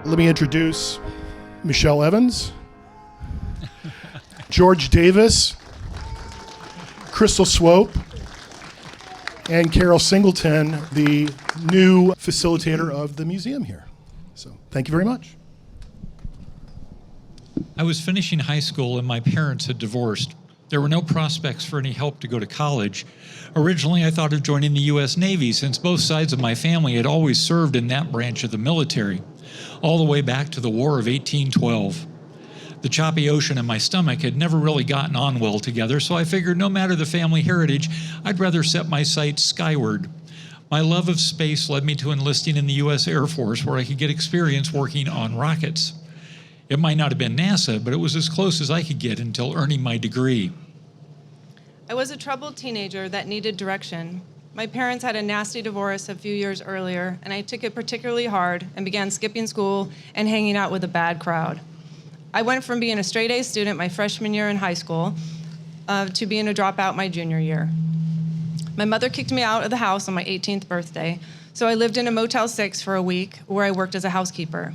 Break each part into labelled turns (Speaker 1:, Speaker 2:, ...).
Speaker 1: Let me introduce Michelle Evans, George Davis, Crystal Swope, and Carol Singleton, the new facilitator of the museum here. So thank you very much.
Speaker 2: I was finishing high school and my parents had divorced. There were no prospects for any help to go to college. Originally, I thought of joining the U.S. Navy since both sides of my family had always served in that branch of the military, all the way back to the War of 1812. The choppy ocean and my stomach had never really gotten on well together, so I figured no matter the family heritage, I'd rather set my sights skyward. My love of space led me to enlisting in the U.S. Air Force, where I could get experience working on rockets. It might not have been NASA, but it was as close as I could get until earning my degree.
Speaker 3: I was a troubled teenager that needed direction. My parents had a nasty divorce a few years earlier, and I took it particularly hard and began skipping school and hanging out with a bad crowd. I went from being a straight-A student my freshman year in high school to being a dropout my junior year. My mother kicked me out of the house on my 18th birthday, so I lived in a Motel 6 for a week where I worked as a housekeeper.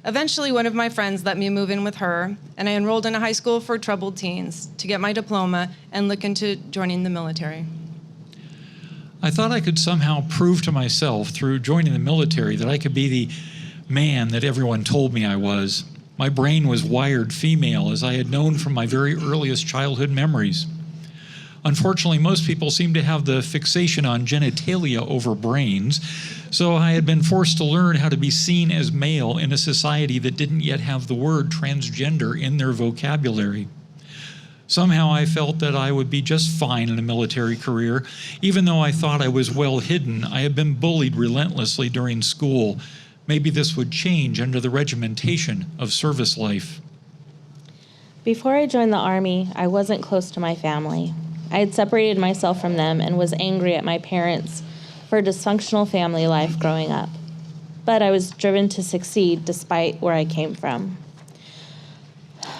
Speaker 3: Eventually, one of my friends let me move in with her, and I enrolled in a high school for troubled teens to get my diploma and look into joining the military.
Speaker 2: I thought I could somehow prove to myself through joining the military that I could be the man that everyone told me I was. My brain was wired female, as I had known from my very earliest childhood memories. Unfortunately, most people seem to have the fixation on genitalia over brains, so I had been forced to learn how to be seen as male in a society that didn't yet have the word transgender in their vocabulary. Somehow I felt that I would be just fine in a military career. Even though I thought I was well hidden, I had been bullied relentlessly during school. Maybe this would change under the regimentation of service life.
Speaker 4: Before I joined the Army, I wasn't close to my family. I had separated myself from them and was angry at my parents for a dysfunctional family life growing up. But I was driven to succeed despite where I came from.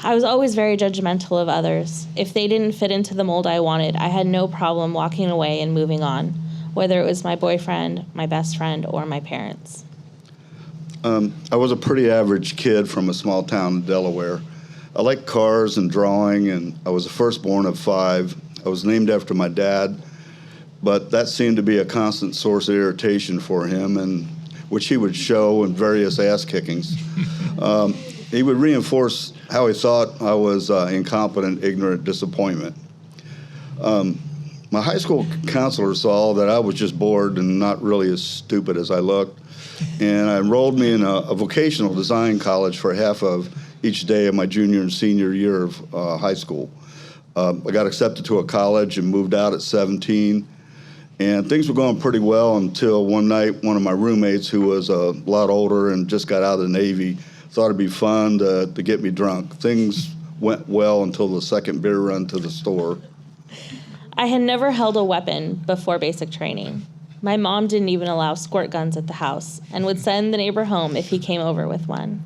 Speaker 4: I was always very judgmental of others. If they didn't fit into the mold I wanted, I had no problem walking away and moving on, whether it was my boyfriend, my best friend, or my parents.
Speaker 5: I was a pretty average kid from a small town in Delaware. I liked cars and drawing, and I was the firstborn of 5. I was named after my dad, but that seemed to be a constant source of irritation for him, and which he would show in various ass kickings. He would reinforce how he thought I was incompetent, ignorant, disappointment. My high school counselor saw that I was just bored and not really as stupid as I looked, and enrolled me in a vocational design college for half of each day of my junior and senior year of high school. I got accepted to a college and moved out at 17, and things were going pretty well until one night one of my roommates, who was a lot older and just got out of the Navy, thought it'd be fun to get me drunk. Things went well until the second beer run to the store.
Speaker 4: I had never held a weapon before basic training. My mom didn't even allow squirt guns at the house and would send the neighbor home if he came over with one.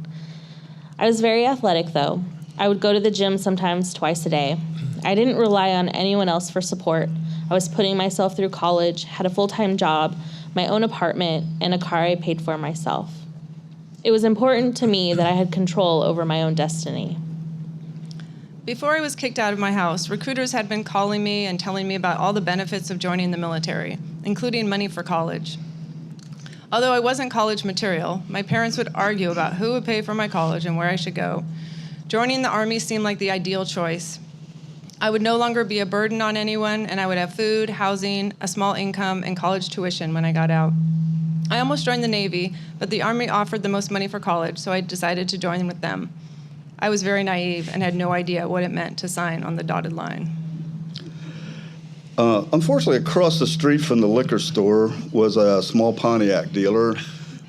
Speaker 4: I was very athletic, though. I would go to the gym sometimes twice a day. I didn't rely on anyone else for support. I was putting myself through college, had a full-time job, my own apartment, and a car I paid for myself. It was important to me that I had control over my own destiny.
Speaker 3: Before I was kicked out of my house, recruiters had been calling me and telling me about all the benefits of joining the military, including money for college. Although I wasn't college material, my parents would argue about who would pay for my college and where I should go. Joining the Army seemed like the ideal choice. I would no longer be a burden on anyone, and I would have food, housing, a small income, and college tuition when I got out. I almost joined the Navy, but the Army offered the most money for college, so I decided to join with them. I was very naive and had no idea what it meant to sign on the dotted line.
Speaker 5: Unfortunately, across the street from the liquor store was a small Pontiac dealer,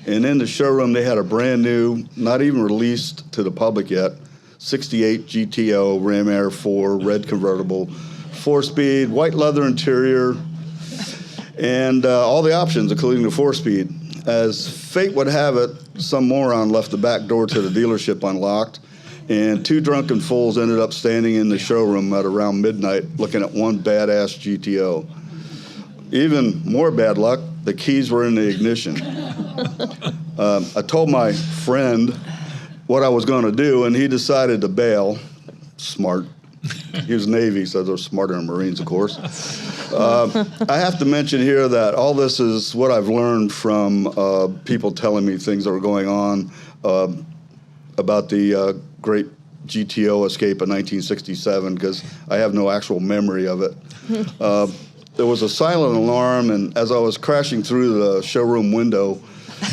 Speaker 5: and in the showroom they had a brand new, not even released to the public yet, 68 GTO Ram Air 4 red convertible, 4-speed, white leather interior, and all the options, including the 4-speed. As fate would have it, some moron left the back door to the dealership unlocked, and 2 drunken fools ended up standing in the showroom at around midnight looking at one badass GTO. Even more bad luck, the keys were in the ignition. I told my friend what I was going to do, and he decided to bail. Smart. He was Navy, so they're smarter than Marines, of course. I have to mention here that all this is what I've learned from people telling me things that were going on about the great GTO escape in 1967, because I have no actual memory of it. There was a silent alarm, and as I was crashing through the showroom window,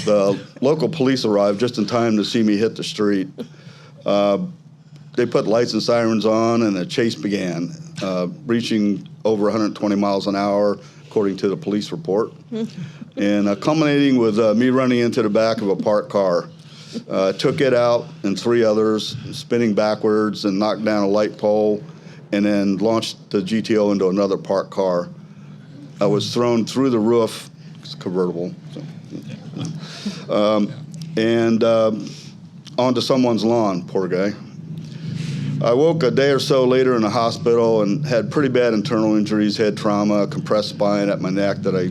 Speaker 5: the local police arrived just in time to see me hit the street. They put lights and sirens on, and the chase began, reaching over 120 miles an hour, according to the police report, and culminating with me running into the back of a parked car. Took it out and 3 others, spinning backwards and knocked down a light pole, and then launched the GTO into another parked car. I was thrown through the roof, it's convertible, so, and onto someone's lawn, poor guy. I woke a day or so later in the hospital and had pretty bad internal injuries, head trauma, compressed spine at my neck that I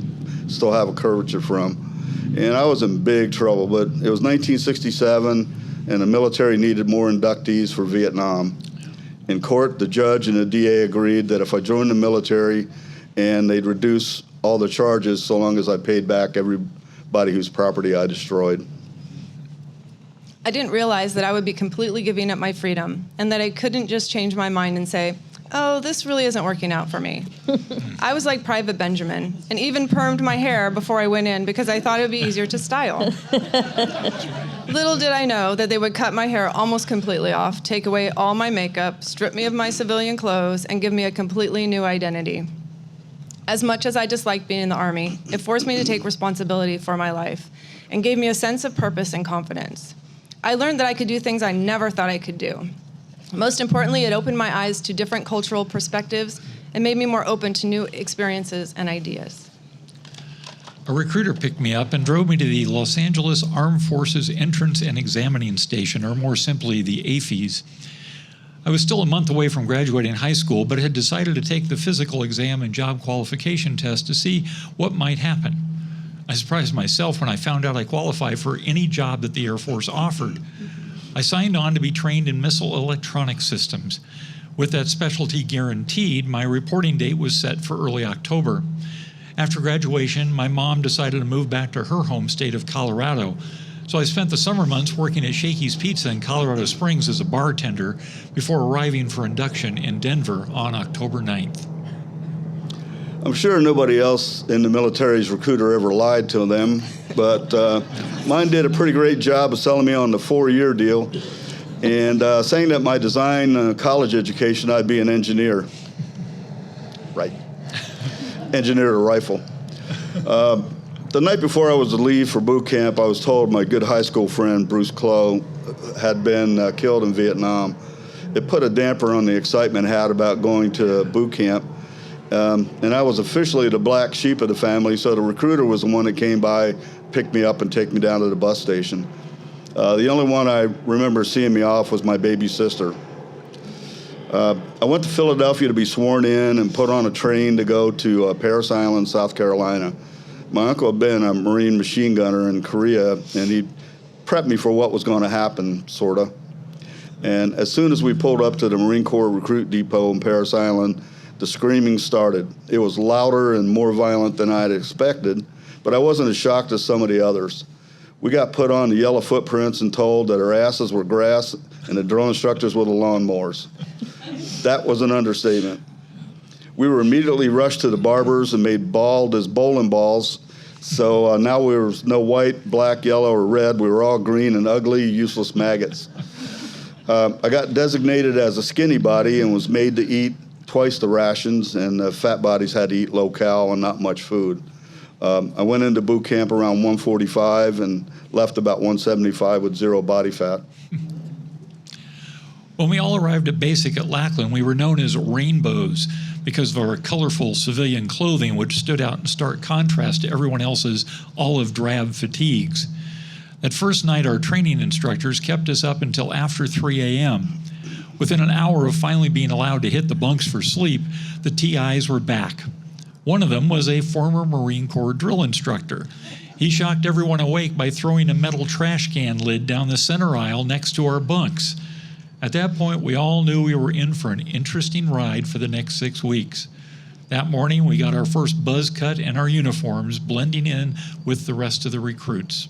Speaker 5: still have a curvature from. And I was in big trouble, but it was 1967, and the military needed more inductees for Vietnam. In court, the judge and the DA agreed that if I joined the military, and they'd reduce all the charges so long as I paid back everybody whose property I destroyed.
Speaker 3: I didn't realize that I would be completely giving up my freedom and that I couldn't just change my mind and say, oh, this really isn't working out for me. I was like Private Benjamin and even permed my hair before I went in because I thought it would be easier to style. Little did I know that they would cut my hair almost completely off, take away all my makeup, strip me of my civilian clothes, and give me a completely new identity. As much as I disliked being in the Army, it forced me to take responsibility for my life and gave me a sense of purpose and confidence. I learned that I could do things I never thought I could do. Most importantly, it opened my eyes to different cultural perspectives and made me more open to new experiences and ideas.
Speaker 2: A recruiter picked me up and drove me to the Los Angeles Armed Forces Entrance and Examining Station, or more simply, the AFES. I was still a month away from graduating high school, but had decided to take the physical exam and job qualification test to see what might happen. I surprised myself when I found out I qualified for any job that the Air Force offered. I signed on to be trained in missile electronic systems. With that specialty guaranteed, my reporting date was set for early October. After graduation, my mom decided to move back to her home state of Colorado. So I spent the summer months working at Shakey's Pizza in Colorado Springs as a bartender before arriving for induction in Denver on October 9th.
Speaker 5: I'm sure nobody else in the military's recruiter ever lied to them, but mine did a pretty great job of selling me on the 4-year deal and saying that my design college education, I'd be an engineer. Right. Engineer a rifle. The night before I was to leave for boot camp, I was told my good high school friend, Bruce Clough, had been killed in Vietnam. It put a damper on the excitement I had about going to boot camp. And I was officially the black sheep of the family, so the recruiter was the one that came by, picked me up, and take me down to the bus station. The only one I remember seeing me off was my baby sister. I went to Philadelphia to be sworn in and put on a train to go to Parris Island, South Carolina. My uncle had been a Marine machine gunner in Korea, and he prepped me for what was going to happen, sort of. And as soon as we pulled up to the Marine Corps recruit depot in Parris Island, the screaming started. It was louder and more violent than I had expected, but I wasn't as shocked as some of the others. We got put on the yellow footprints and told that our asses were grass and the drill instructors were the lawnmowers. That was an understatement. We were immediately rushed to the barbers and made bald as bowling balls. So now we were no white, black, yellow, or red. We were all green and ugly, useless maggots. I got designated as a skinny body and was made to eat twice the rations, and the fat bodies had to eat low-cal and not much food. I went into boot camp around 145 and left about 175 with 0 body fat.
Speaker 2: When we all arrived at basic at Lackland, we were known as rainbows because of our colorful civilian clothing, which stood out in stark contrast to everyone else's olive drab fatigues. That first night, our training instructors kept us up until after 3 a.m. Within an hour of finally being allowed to hit the bunks for sleep, the TIs were back. One of them was a former Marine Corps drill instructor. He shocked everyone awake by throwing a metal trash can lid down the center aisle next to our bunks. At that point, we all knew we were in for an interesting ride for the next 6 weeks. That morning, we got our first buzz cut and our uniforms blending in with the rest of the recruits.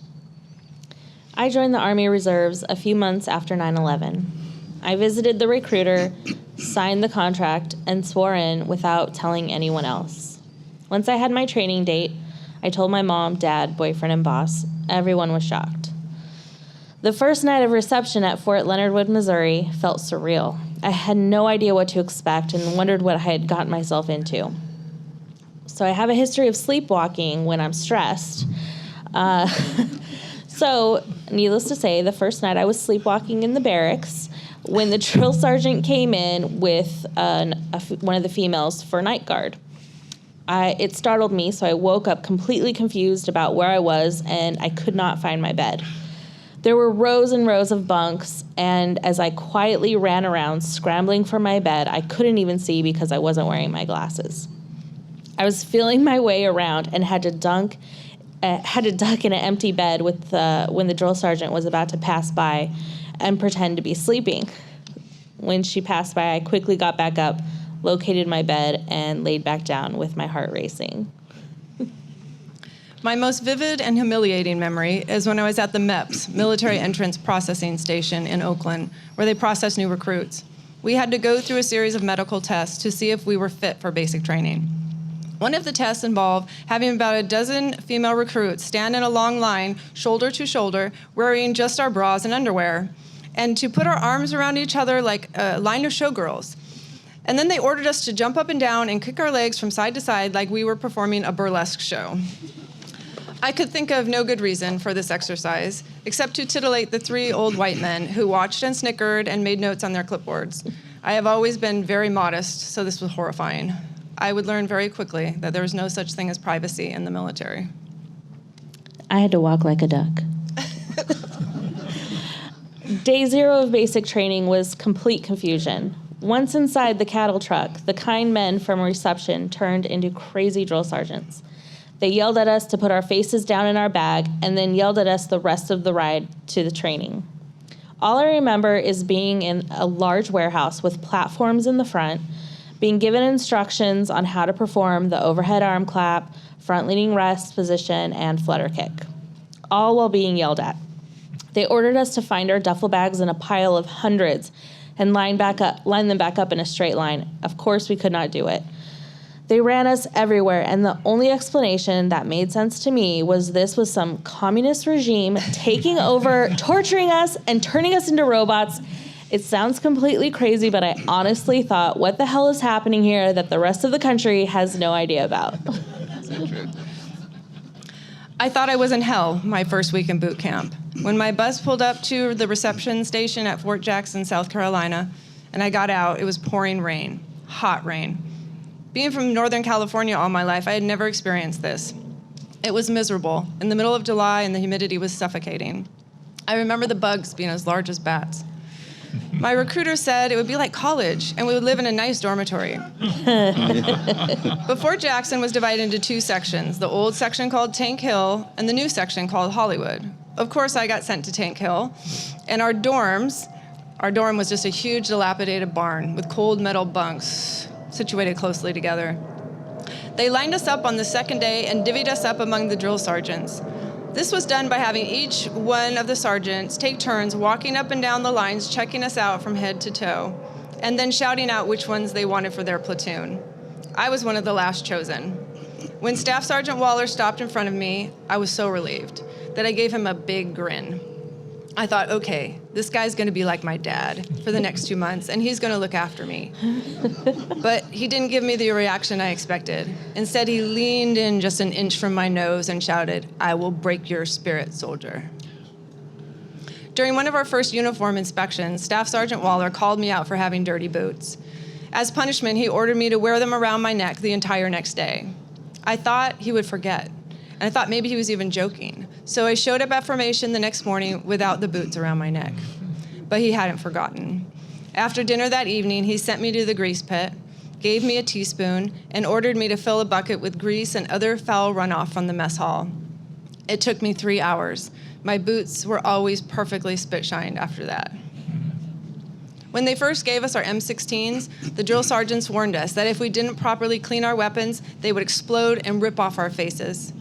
Speaker 4: I joined the Army Reserves a few months after 9/11. I visited the recruiter, signed the contract, and swore in without telling anyone else. Once I had my training date, I told my mom, dad, boyfriend, and boss. Everyone was shocked. The first night of reception at Fort Leonard Wood, Missouri felt surreal. I had no idea what to expect and wondered what I had gotten myself into. So I have a history of sleepwalking when I'm stressed. So, needless to say, the first night I was sleepwalking in the barracks when the drill sergeant came in with one of the females for night guard. It startled me, so I woke up completely confused about where I was, and I could not find my bed. There were rows and rows of bunks, and as I quietly ran around scrambling for my bed, I couldn't even see because I wasn't wearing my glasses. I was feeling my way around and had to duck in an empty bed when the drill sergeant was about to pass by and pretend to be sleeping. When she passed by, I quickly got back up, located my bed, and laid back down with my heart racing.
Speaker 3: My most vivid and humiliating memory is when I was at the MEPS, Military Entrance Processing Station in Oakland, where they process new recruits. We had to go through a series of medical tests to see if we were fit for basic training. One of the tests involved having about a dozen female recruits stand in a long line, shoulder to shoulder, wearing just our bras and underwear, and to put our arms around each other like a line of showgirls. And then they ordered us to jump up and down and kick our legs from side to side like we were performing a burlesque show. I could think of no good reason for this exercise, except to titillate the 3 old white men who watched and snickered and made notes on their clipboards. I have always been very modest, so this was horrifying. I would learn very quickly that there was no such thing as privacy in the military.
Speaker 4: I had to walk like a duck. Day 0 of basic training was complete confusion. Once inside the cattle truck, the kind men from reception turned into crazy drill sergeants. They yelled at us to put our faces down in our bag and then yelled at us the rest of the ride to the training. All I remember is being in a large warehouse with platforms in the front, being given instructions on how to perform the overhead arm clap, front leaning rest position, and flutter kick, all while being yelled at. They ordered us to find our duffel bags in a pile of hundreds and line them back up in a straight line. Of course, we could not do it. They ran us everywhere, and the only explanation that made sense to me was this was some communist regime taking over, torturing us, and turning us into robots. It sounds completely crazy, but I honestly thought, what the hell is happening here that the rest of the country has no idea about?
Speaker 3: I thought I was in hell my first week in boot camp. When my bus pulled up to the reception station at Fort Jackson, South Carolina, and I got out, it was pouring rain, hot rain. Being from Northern California all my life, I had never experienced this. It was miserable. In the middle of July, and the humidity was suffocating. I remember the bugs being as large as bats. My recruiter said it would be like college, and we would live in a nice dormitory. But Fort Jackson was divided into 2 sections, the old section called Tank Hill and the new section called Hollywood. Of course, I got sent to Tank Hill, and our dorm was just a huge dilapidated barn with cold metal bunks situated closely together. They lined us up on the second day and divvied us up among the drill sergeants. This was done by having each one of the sergeants take turns walking up and down the lines, checking us out from head to toe, and then shouting out which ones they wanted for their platoon. I was one of the last chosen. When Staff Sergeant Waller stopped in front of me, I was so relieved that I gave him a big grin. I thought, okay, this guy's gonna be like my dad for the next 2 months, and he's gonna look after me. But he didn't give me the reaction I expected. Instead, he leaned in just an inch from my nose and shouted, "I will break your spirit, soldier." During one of our first uniform inspections, Staff Sergeant Waller called me out for having dirty boots. As punishment, he ordered me to wear them around my neck the entire next day. I thought he would forget. And I thought maybe he was even joking. So I showed up at formation the next morning without the boots around my neck. But he hadn't forgotten. After dinner that evening, he sent me to the grease pit, gave me a teaspoon, and ordered me to fill a bucket with grease and other foul runoff from the mess hall. It took me 3 hours. My boots were always perfectly spit-shined after that. When they first gave us our M16s, the drill sergeants warned us that if we didn't properly clean our weapons, they would explode and rip off our faces.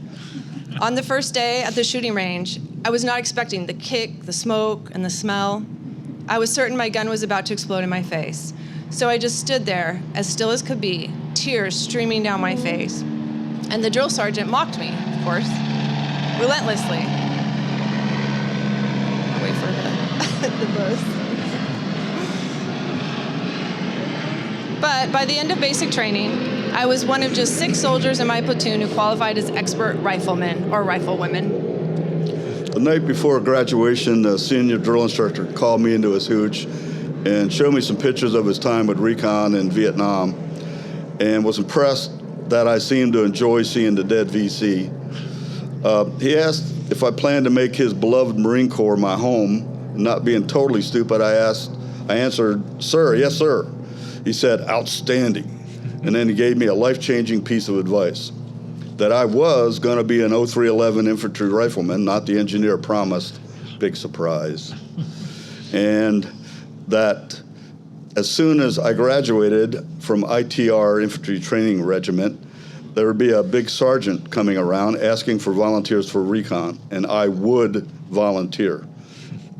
Speaker 3: On the first day at the shooting range, I was not expecting the kick, the smoke, and the smell. I was certain my gun was about to explode in my face. So I just stood there, as still as could be, tears streaming down my face. And the drill sergeant mocked me, of course, relentlessly. I'll wait for the bus. But by the end of basic training, I was one of just 6 soldiers in my platoon who qualified as expert riflemen or riflewomen.
Speaker 5: The night before graduation, the senior drill instructor called me into his hooch and showed me some pictures of his time with recon in Vietnam, and was impressed that I seemed to enjoy seeing the dead VC. He asked if I planned to make his beloved Marine Corps my home. And not being totally stupid, I answered, "Sir, yes, sir." He said, "Outstanding." And then he gave me a life-changing piece of advice, that I was going to be an 0311 infantry rifleman, not the engineer promised. Big surprise. And that as soon as I graduated from ITR Infantry Training Regiment, there would be a big sergeant coming around asking for volunteers for recon, and I would volunteer.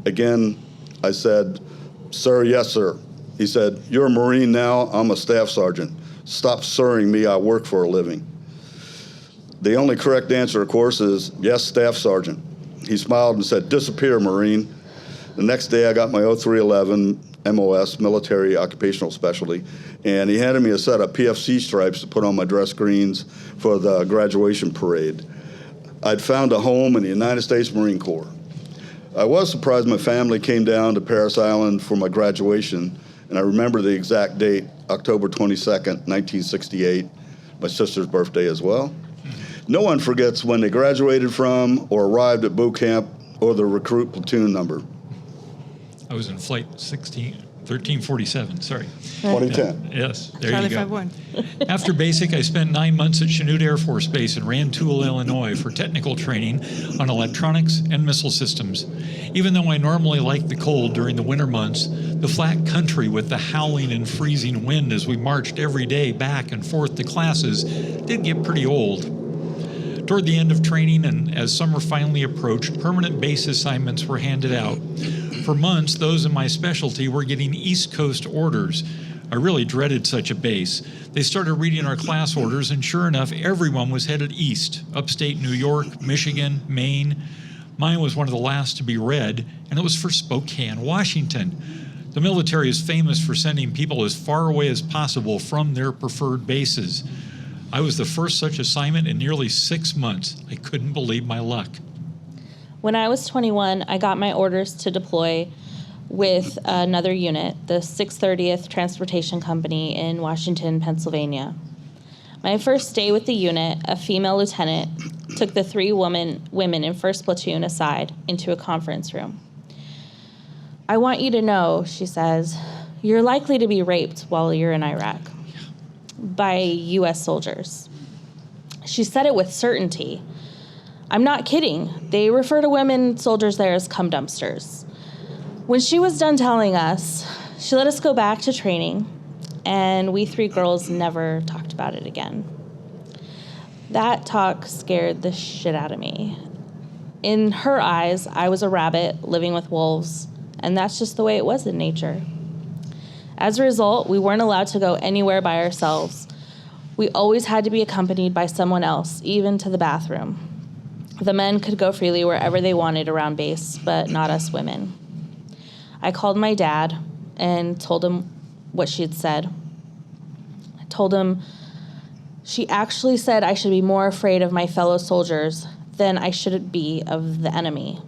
Speaker 5: Again, I said, "Sir, yes, sir." He said, "You're a Marine now, I'm a staff sergeant. Stop sirring me, I work for a living." The only correct answer, of course, is yes, staff sergeant. He smiled and said, "Disappear, Marine." The next day I got my 0311 MOS, Military Occupational Specialty, and he handed me a set of PFC stripes to put on my dress greens for the graduation parade. I'd found a home in the United States Marine Corps. I was surprised my family came down to Paris Island for my graduation, and I remember the exact date, October 22nd, 1968, my sister's birthday as well. No one forgets when they graduated from or arrived at boot camp or the recruit platoon number.
Speaker 2: I was in flight 1347, sorry.
Speaker 5: 2010.
Speaker 2: Yes, there
Speaker 3: Charlie
Speaker 2: you go.
Speaker 3: 5-1.
Speaker 2: After basic, I spent 9 months at Chanute Air Force Base in Rantoul, Illinois for technical training on electronics and missile systems. Even though I normally like the cold during the winter months, the flat country with the howling and freezing wind as we marched every day back and forth to classes did get pretty old. Toward the end of training and as summer finally approached, permanent base assignments were handed out. For months, those in my specialty were getting East Coast orders. I really dreaded such a base. They started reading our class orders, and sure enough, everyone was headed east, upstate New York, Michigan, Maine. Mine was one of the last to be read, and it was for Spokane, Washington. The military is famous for sending people as far away as possible from their preferred bases. I was the first such assignment in nearly 6 months. I couldn't believe my luck.
Speaker 4: When I was 21, I got my orders to deploy with another unit, the 630th Transportation Company in Washington, Pennsylvania. My first day with the unit, a female lieutenant took the 3 women in first platoon aside into a conference room. "I want you to know," she says, "you're likely to be raped while you're in Iraq by U.S. soldiers." She said it with certainty. I'm not kidding. They refer to women soldiers there as cum dumpsters. When she was done telling us, she let us go back to training, and we 3 girls never talked about it again. That talk scared the shit out of me. In her eyes, I was a rabbit living with wolves, and that's just the way it was in nature. As a result, we weren't allowed to go anywhere by ourselves. We always had to be accompanied by someone else, even to the bathroom. The men could go freely wherever they wanted around base, but not us women. I called my dad and told him what she had said. I told him she actually said I should be more afraid of my fellow soldiers than I should be of the enemy.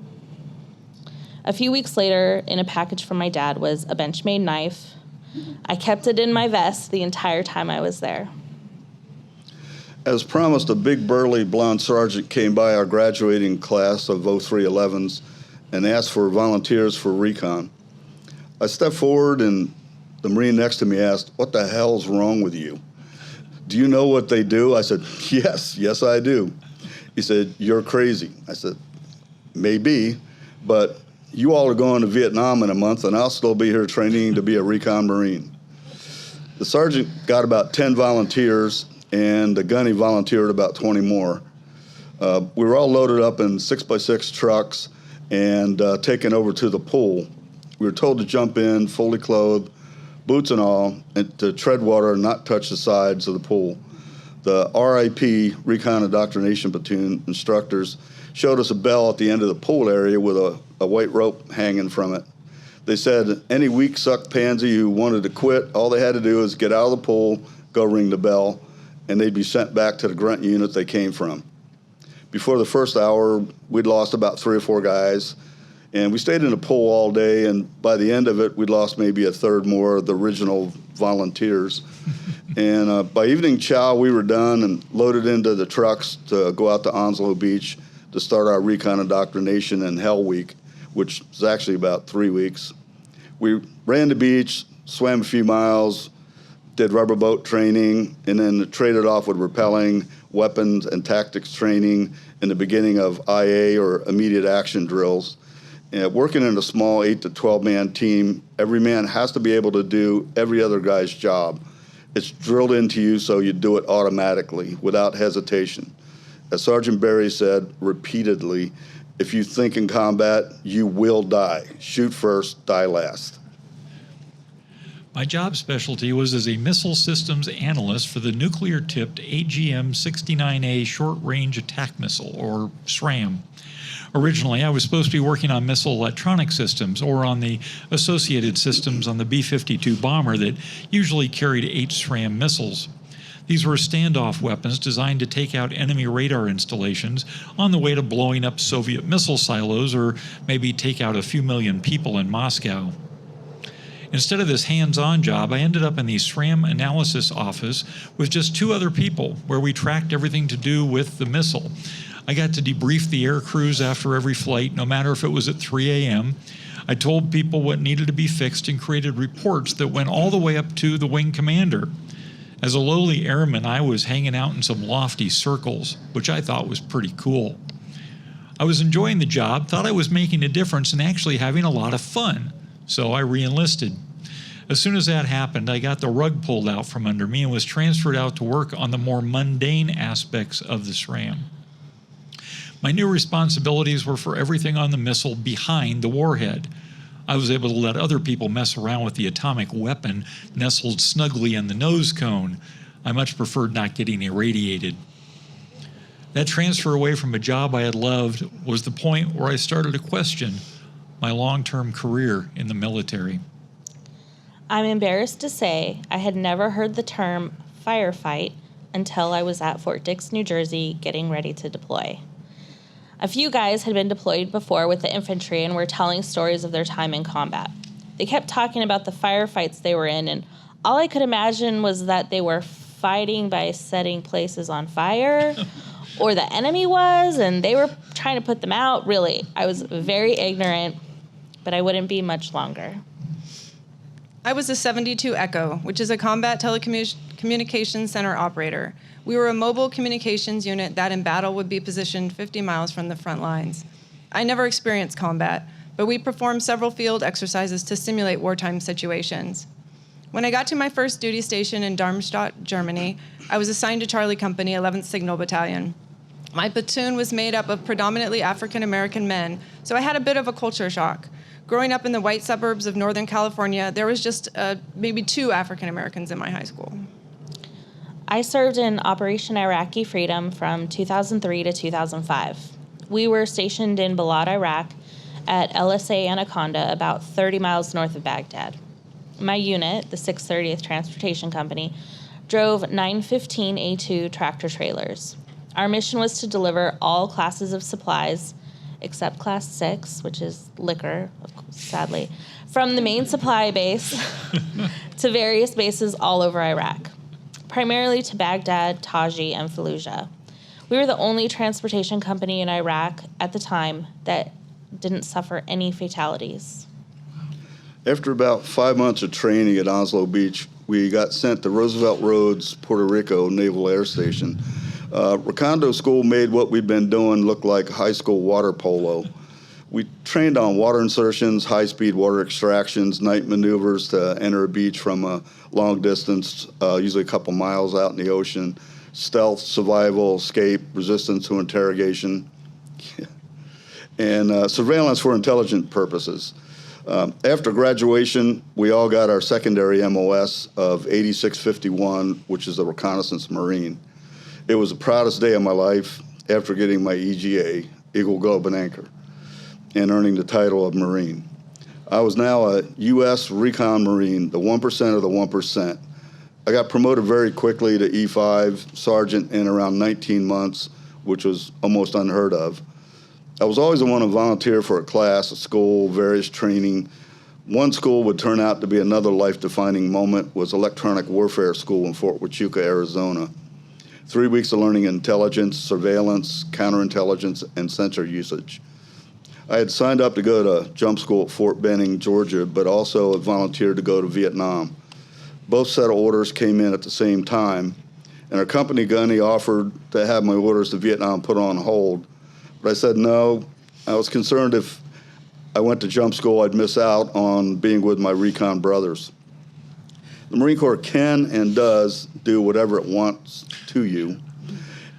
Speaker 4: A few weeks later, in a package from my dad was a Benchmade knife. I kept it in my vest the entire time I was there.
Speaker 5: As promised, a big burly blonde sergeant came by our graduating class of 0311s and asked for volunteers for recon. I stepped forward and the Marine next to me asked, "What the hell's wrong with you? Do you know what they do?" I said, yes, I do. He said, "You're crazy." I said, "Maybe, but you all are going to Vietnam in a month, and I'll still be here training to be a recon Marine." The sergeant got about 10 volunteers, and the gunny volunteered about 20 more. We were all loaded up in 6x6 trucks and taken over to the pool. We were told to jump in fully clothed, boots and all, and to tread water and not touch the sides of the pool. The RIP, Recon Indoctrination Platoon instructors, showed us a bell at the end of the pool area with a white rope hanging from it. They said any weak suck pansy who wanted to quit, all they had to do was get out of the pool, go ring the bell, and they'd be sent back to the grunt unit they came from. Before the first hour, we'd lost about 3 or 4 guys, and we stayed in the pool all day, and by the end of it, we'd lost maybe a third more of the original volunteers. And by evening chow, we were done and loaded into the trucks to go out to Onslow Beach to start our recon indoctrination and Hell Week, which is actually about 3 weeks. We ran the beach, swam a few miles, did rubber boat training, and then traded off with rappelling, weapons, and tactics training in the beginning of IA, or immediate action drills. And working in a small 8 to 12-man team, every man has to be able to do every other guy's job. It's drilled into you so you do it automatically, without hesitation. As Sergeant Barry said repeatedly, if you think in combat, you will die. Shoot first, die last.
Speaker 2: My job specialty was as a missile systems analyst for the nuclear-tipped AGM-69A short-range attack missile, or SRAM. Originally, I was supposed to be working on missile electronic systems, or on the associated systems on the B-52 bomber that usually carried 8 SRAM missiles. These were standoff weapons designed to take out enemy radar installations on the way to blowing up Soviet missile silos, or maybe take out a few million people in Moscow. Instead of this hands-on job, I ended up in the SRAM analysis office with just 2 other people, where we tracked everything to do with the missile. I got to debrief the air crews after every flight, no matter if it was at 3 a.m. I told people what needed to be fixed and created reports that went all the way up to the wing commander. As a lowly airman, I was hanging out in some lofty circles, which I thought was pretty cool. I was enjoying the job, thought I was making a difference, and actually having a lot of fun, so I re-enlisted. As soon as that happened, I got the rug pulled out from under me and was transferred out to work on the more mundane aspects of the SRAM. My new responsibilities were for everything on the missile behind the warhead. I was able to let other people mess around with the atomic weapon nestled snugly in the nose cone. I much preferred not getting irradiated. That transfer away from a job I had loved was the point where I started to question my long-term career in the military.
Speaker 4: I'm embarrassed to say I had never heard the term firefight until I was at Fort Dix, New Jersey, getting ready to deploy. A few guys had been deployed before with the infantry and were telling stories of their time in combat. They kept talking about the firefights they were in, and all I could imagine was that they were fighting by setting places on fire, or the enemy was, and they were trying to put them out. Really, I was very ignorant, but I wouldn't be much longer.
Speaker 3: I was a 72 Echo, which is a combat telecommunications center operator. We were a mobile communications unit that in battle would be positioned 50 miles from the front lines. I never experienced combat, but we performed several field exercises to simulate wartime situations. When I got to my first duty station in Darmstadt, Germany, I was assigned to Charlie Company, 11th Signal Battalion. My platoon was made up of predominantly African American men, so I had a bit of a culture shock. Growing up in the white suburbs of Northern California, there was just maybe 2 African Americans in my high school.
Speaker 4: I served in Operation Iraqi Freedom from 2003 to 2005. We were stationed in Balad, Iraq, at LSA Anaconda, about 30 miles north of Baghdad. My unit, the 630th Transportation Company, drove 915A2 tractor trailers. Our mission was to deliver all classes of supplies, except Class 6, which is liquor, sadly, from the main supply base to various bases all over Iraq, primarily to Baghdad, Taji, and Fallujah. We were the only transportation company in Iraq at the time that didn't suffer any fatalities.
Speaker 5: After about 5 months of training at Onslow Beach, we got sent to Roosevelt Roads, Puerto Rico Naval Air Station, Recondo School made what we've been doing look like high school water polo. We trained on water insertions, high-speed water extractions, night maneuvers to enter a beach from a long distance, usually a couple miles out in the ocean, stealth, survival, escape, resistance to interrogation, and surveillance for intelligent purposes. After graduation, we all got our secondary MOS of 8651, which is a reconnaissance Marine. It was the proudest day of my life after getting my EGA, Eagle Globe and Anchor, and earning the title of Marine. I was now a U.S. Recon Marine, the 1% of the 1%. I got promoted very quickly to E5 Sergeant in around 19 months, which was almost unheard of. I was always the one to volunteer for a class, a school, various training. One school would turn out to be another life-defining moment, was Electronic Warfare School in Fort Huachuca, Arizona. 3 weeks of learning intelligence, surveillance, counterintelligence, and sensor usage. I had signed up to go to jump school at Fort Benning, Georgia, but also had volunteered to go to Vietnam. Both set of orders came in at the same time, and our company gunny offered to have my orders to Vietnam put on hold. But I said no. I was concerned if I went to jump school, I'd miss out on being with my recon brothers. The Marine Corps can and does do whatever it wants to you.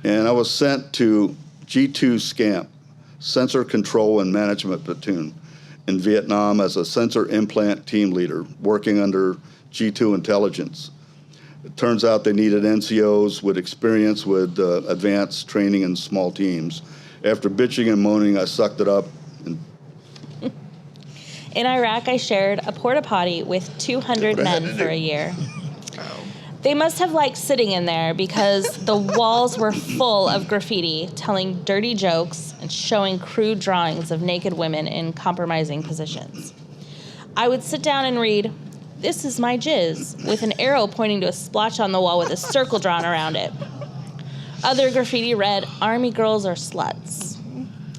Speaker 5: And I was sent to G2 SCAMP, Sensor Control and Management Platoon, in Vietnam as a sensor implant team leader, working under G2 Intelligence. It turns out they needed NCOs with experience with advanced training in small teams. After bitching and moaning, I sucked it up.
Speaker 4: In Iraq, I shared a porta potty with 200 men for a year. They must have liked sitting in there because the walls were full of graffiti telling dirty jokes and showing crude drawings of naked women in compromising positions. I would sit down and read, "This is my jizz," with an arrow pointing to a splotch on the wall with a circle drawn around it. Other graffiti read, "Army girls are sluts."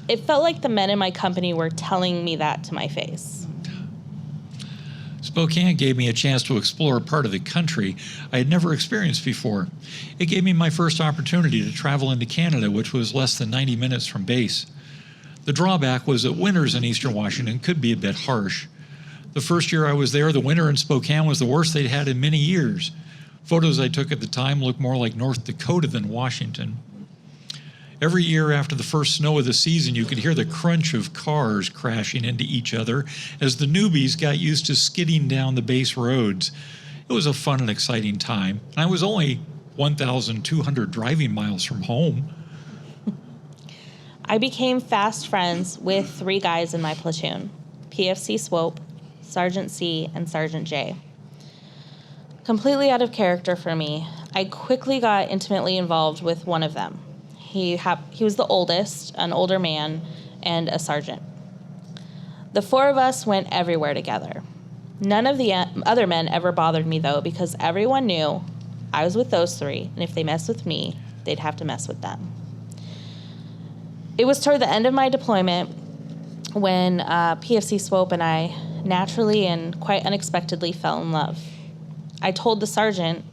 Speaker 4: It felt like the men in my company were telling me that to my face.
Speaker 2: Spokane gave me a chance to explore a part of the country I had never experienced before. It gave me my first opportunity to travel into Canada, which was less than 90 minutes from base. The drawback was that winters in eastern Washington could be a bit harsh. The first year I was there, the winter in Spokane was the worst they'd had in many years. Photos I took at the time looked more like North Dakota than Washington. Every year after the first snow of the season, you could hear the crunch of cars crashing into each other as the newbies got used to skidding down the base roads. It was a fun and exciting time, and I was only 1,200 driving miles from home.
Speaker 4: I became fast friends with 3 guys in my platoon, PFC Swope, Sergeant C, and Sergeant J. Completely out of character for me, I quickly got intimately involved with one of them. He was the oldest, an older man, and a sergeant. The 4 of us went everywhere together. None of the other men ever bothered me, though, because everyone knew I was with those 3, and if they messed with me, they'd have to mess with them. It was toward the end of my deployment when PFC Swope and I naturally and quite unexpectedly fell in love. I told the sergeant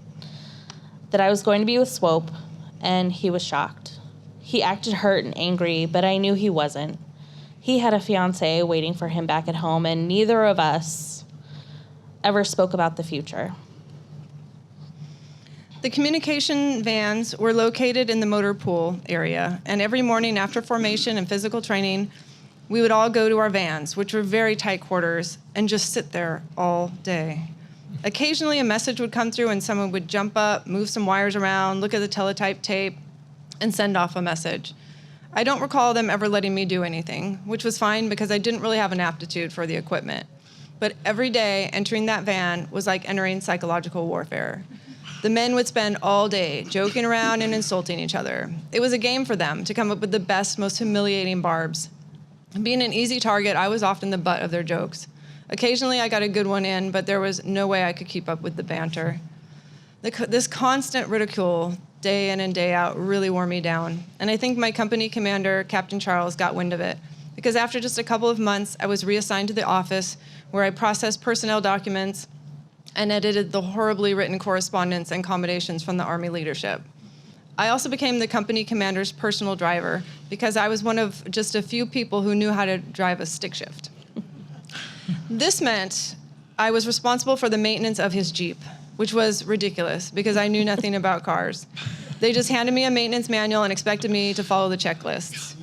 Speaker 4: that I was going to be with Swope, and he was shocked. He acted hurt and angry, but I knew he wasn't. He had a fiancée waiting for him back at home, and neither of us ever spoke about the future.
Speaker 3: The communication vans were located in the motor pool area, and every morning after formation and physical training, we would all go to our vans, which were very tight quarters, and just sit there all day. Occasionally a message would come through and someone would jump up, move some wires around, look at the teletype tape, and send off a message. I don't recall them ever letting me do anything, which was fine because I didn't really have an aptitude for the equipment. But every day entering that van was like entering psychological warfare. The men would spend all day joking around and insulting each other. It was a game for them to come up with the best, most humiliating barbs. Being an easy target, I was often the butt of their jokes. Occasionally I got a good one in, but there was no way I could keep up with the banter. This constant ridicule, day in and day out, really wore me down. And I think my company commander, Captain Charles, got wind of it, because after just a couple of months, I was reassigned to the office where I processed personnel documents and edited the horribly written correspondence and accommodations from the Army leadership. I also became the company commander's personal driver because I was one of just a few people who knew how to drive a stick shift. This meant I was responsible for the maintenance of his Jeep, which was ridiculous because I knew nothing about cars. They just handed me a maintenance manual and expected me to follow the checklists.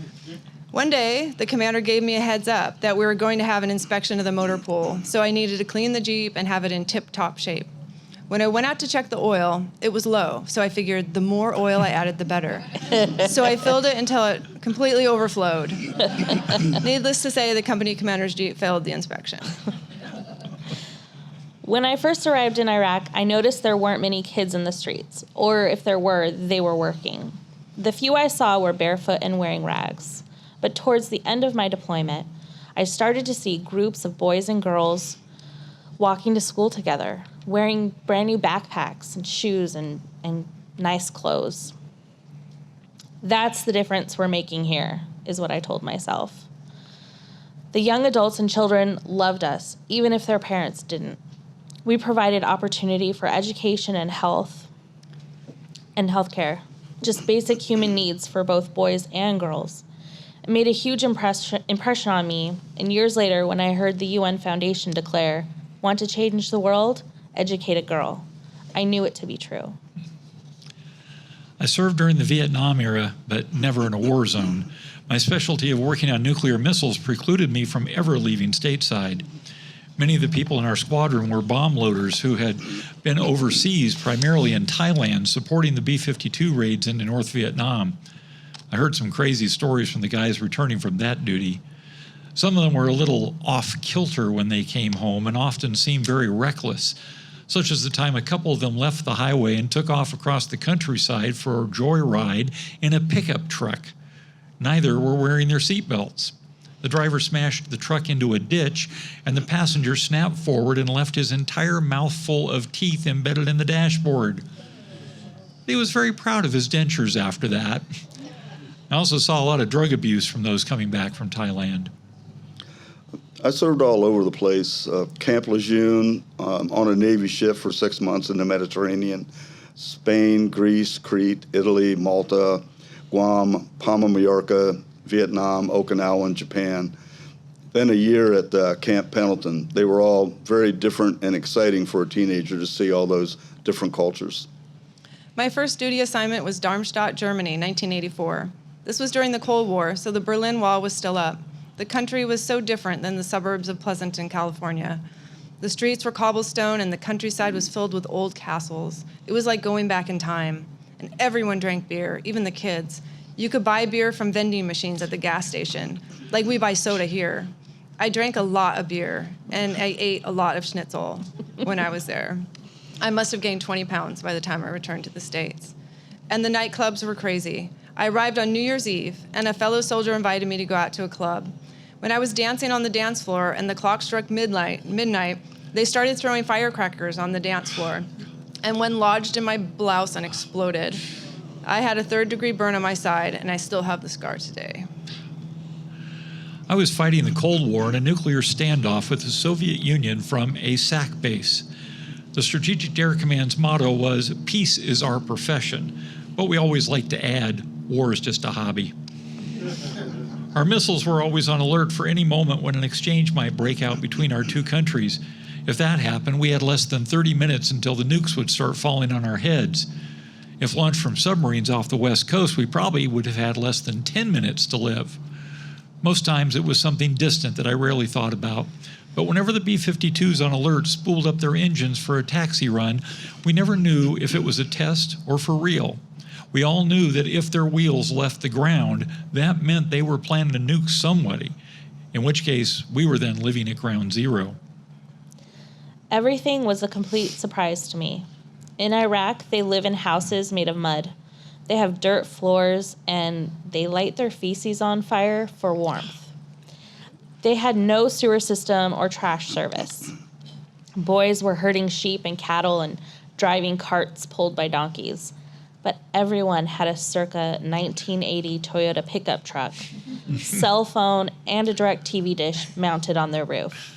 Speaker 3: One day, the commander gave me a heads up that we were going to have an inspection of the motor pool, so I needed to clean the Jeep and have it in tip-top shape. When I went out to check the oil, it was low, so I figured the more oil I added, the better. So I filled it until it completely overflowed. Needless to say, the company commander's Jeep failed the inspection.
Speaker 4: When I first arrived in Iraq, I noticed there weren't many kids in the streets, or if there were, they were working. The few I saw were barefoot and wearing rags. But towards the end of my deployment, I started to see groups of boys and girls walking to school together, wearing brand new backpacks and shoes and nice clothes. That's the difference we're making here, is what I told myself. The young adults and children loved us, even if their parents didn't. We provided opportunity for education and health and healthcare, just basic human needs for both boys and girls. It made a huge impression on me, and years later, when I heard the UN Foundation declare, "Want to change the world? Educate a girl," I knew it to be true.
Speaker 2: I served during the Vietnam era, but never in a war zone. My specialty of working on nuclear missiles precluded me from ever leaving stateside. Many of the people in our squadron were bomb loaders who had been overseas, primarily in Thailand, supporting the B-52 raids into North Vietnam. I heard some crazy stories from the guys returning from that duty. Some of them were a little off-kilter when they came home and often seemed very reckless, such as the time a couple of them left the highway and took off across the countryside for a joyride in a pickup truck. Neither were wearing their seatbelts. The driver smashed the truck into a ditch, and the passenger snapped forward and left his entire mouthful of teeth embedded in the dashboard. He was very proud of his dentures after that. I also saw a lot of drug abuse from those coming back from Thailand.
Speaker 5: I served all over the place. Camp Lejeune, on a Navy ship for 6 months in the Mediterranean. Spain, Greece, Crete, Italy, Malta, Guam, Palma, Mallorca, Vietnam, Okinawa, and Japan. Then a year at Camp Pendleton. They were all very different and exciting for a teenager to see all those different cultures.
Speaker 3: My first duty assignment was Darmstadt, Germany, 1984. This was during the Cold War, so the Berlin Wall was still up. The country was so different than the suburbs of Pleasanton, California. The streets were cobblestone and the countryside was filled with old castles. It was like going back in time. And everyone drank beer, even the kids. You could buy beer from vending machines at the gas station, like we buy soda here. I drank a lot of beer, and I ate a lot of schnitzel when I was there. I must have gained 20 pounds by the time I returned to the States. And the nightclubs were crazy. I arrived on New Year's Eve, and a fellow soldier invited me to go out to a club. When I was dancing on the dance floor and the clock struck midnight, they started throwing firecrackers on the dance floor, and one lodged in my blouse and exploded. I had a third-degree burn on my side, and I still have the scar today.
Speaker 2: I was fighting the Cold War in a nuclear standoff with the Soviet Union from a SAC base. The Strategic Air Command's motto was, "Peace is our profession," but we always liked to add, "War is just a hobby." Our missiles were always on alert for any moment when an exchange might break out between our two countries. If that happened, we had less than 30 minutes until the nukes would start falling on our heads. If launched from submarines off the West Coast, we probably would have had less than 10 minutes to live. Most times it was something distant that I rarely thought about, but whenever the B-52s on alert spooled up their engines for a taxi run, we never knew if it was a test or for real. We all knew that if their wheels left the ground, that meant they were planning to nuke somebody, in which case we were then living at ground zero.
Speaker 4: Everything was a complete surprise to me. In Iraq, they live in houses made of mud. They have dirt floors, and they light their feces on fire for warmth. They had no sewer system or trash service. Boys were herding sheep and cattle and driving carts pulled by donkeys. But everyone had a circa 1980 Toyota pickup truck, cell phone, and a DirecTV dish mounted on their roof.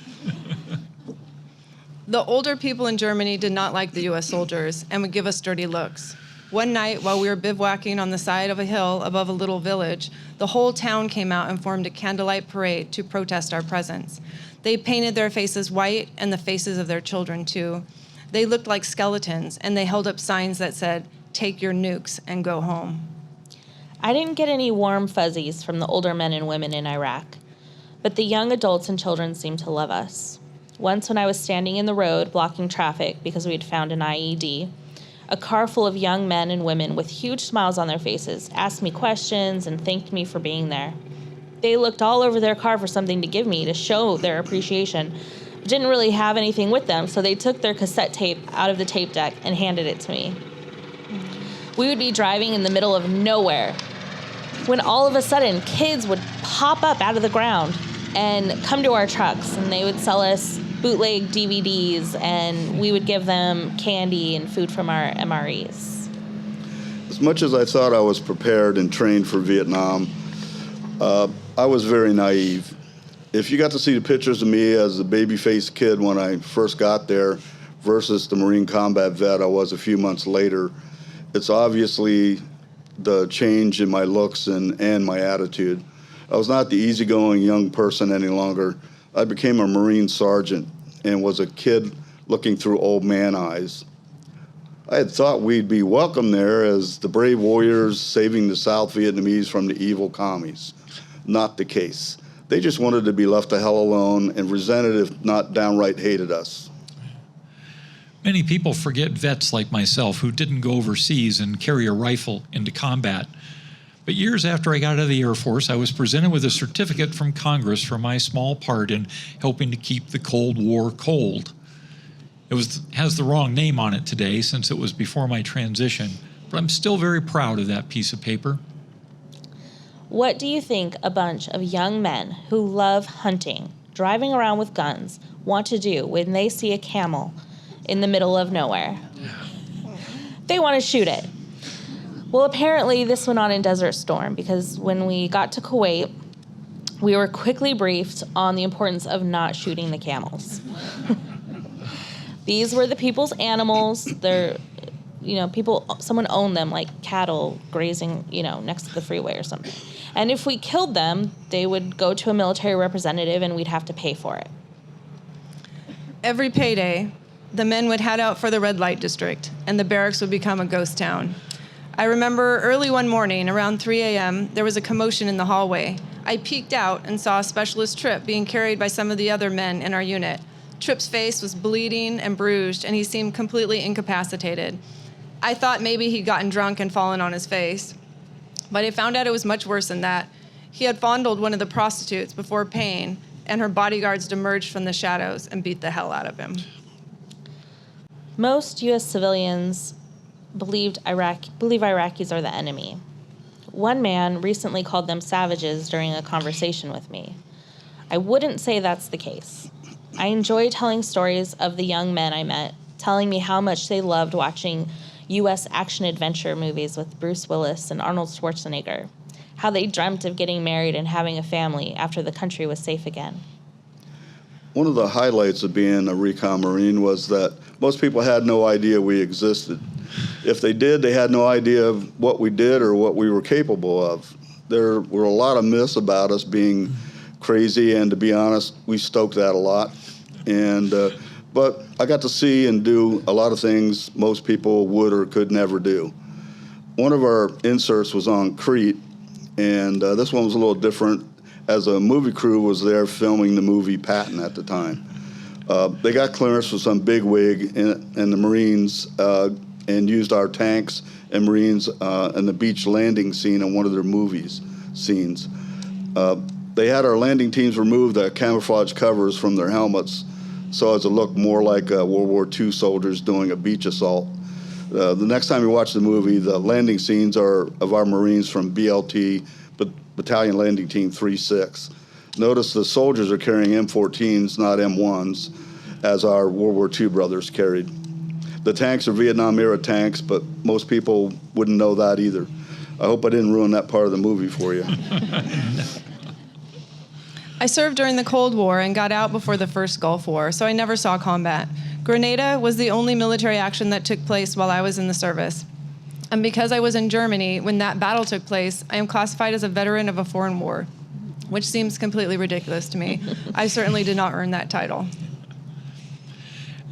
Speaker 3: The older people in Germany did not like the U.S. soldiers and would give us dirty looks. One night, while we were bivouacking on the side of a hill above a little village, the whole town came out and formed a candlelight parade to protest our presence. They painted their faces white and the faces of their children, too. They looked like skeletons, and they held up signs that said, "Take your nukes and go home."
Speaker 4: I didn't get any warm fuzzies from the older men and women in Iraq, but the young adults and children seemed to love us. Once when I was standing in the road blocking traffic because we had found an IED, a car full of young men and women with huge smiles on their faces asked me questions and thanked me for being there. They looked all over their car for something to give me to show their appreciation, but didn't really have anything with them, so they took their cassette tape out of the tape deck and handed it to me. We would be driving in the middle of nowhere when all of a sudden kids would pop up out of the ground and come to our trucks, and they would sell us bootleg DVDs, and we would give them candy and food from our MREs.
Speaker 5: As much as I thought I was prepared and trained for Vietnam, I was very naive. If you got to see the pictures of me as a baby-faced kid when I first got there versus the Marine combat vet I was a few months later, it's obviously the change in my looks and my attitude. I was not the easygoing young person any longer. I became a Marine sergeant and was a kid looking through old man eyes. I had thought we'd be welcome there as the brave warriors saving the South Vietnamese from the evil commies. Not the case. They just wanted to be left the hell alone and resented if not downright hated us.
Speaker 2: Many people forget vets like myself who didn't go overseas and carry a rifle into combat. But years after I got out of the Air Force, I was presented with a certificate from Congress for my small part in helping to keep the Cold War cold. It has the wrong name on it today since it was before my transition, but I'm still very proud of that piece of paper.
Speaker 4: What do you think a bunch of young men who love hunting, driving around with guns, want to do when they see a camel in the middle of nowhere? They want to shoot it. Well, apparently this went on in Desert Storm because when we got to Kuwait, we were quickly briefed on the importance of not shooting the camels. These were the people's animals. They're, someone owned them like cattle grazing, next to the freeway or something. And if we killed them, they would go to a military representative and we'd have to pay for it.
Speaker 3: Every payday, the men would head out for the red light district, and the barracks would become a ghost town. I remember early one morning, around 3 a.m., there was a commotion in the hallway. I peeked out and saw Specialist Tripp being carried by some of the other men in our unit. Tripp's face was bleeding and bruised, and he seemed completely incapacitated. I thought maybe he'd gotten drunk and fallen on his face, but I found out it was much worse than that. He had fondled one of the prostitutes before paying, and her bodyguards emerged from the shadows and beat the hell out of him.
Speaker 4: Most U.S. civilians believe Iraqis are the enemy. One man recently called them savages during a conversation with me. I wouldn't say that's the case. I enjoy telling stories of the young men I met, telling me how much they loved watching U.S. action-adventure movies with Bruce Willis and Arnold Schwarzenegger, how they dreamt of getting married and having a family after the country was safe again.
Speaker 5: One of the highlights of being a recon Marine was that most people had no idea we existed. If they did, they had no idea of what we did or what we were capable of. There were a lot of myths about us being crazy, and to be honest, we stoked that a lot. But I got to see and do a lot of things most people would or could never do. One of our inserts was on Crete, and this one was a little different, as a movie crew was there filming the movie Patton at the time. They got clearance for some bigwig in the Marines and used our tanks and Marines in the beach landing scene in one of their scenes. They had our landing teams remove the camouflage covers from their helmets so as to look more like World War II soldiers doing a beach assault. The next time you watch the movie, the landing scenes are of our Marines from BLT, Battalion Landing Team 3-6. Notice the soldiers are carrying M14s, not M1s, as our World War II brothers carried. The tanks are Vietnam-era tanks, but most people wouldn't know that either. I hope I didn't ruin that part of the movie for you.
Speaker 3: I served during the Cold War and got out before the first Gulf War, so I never saw combat. Grenada was the only military action that took place while I was in the service. And because I was in Germany when that battle took place, I am classified as a veteran of a foreign war, which seems completely ridiculous to me. I certainly did not earn that title.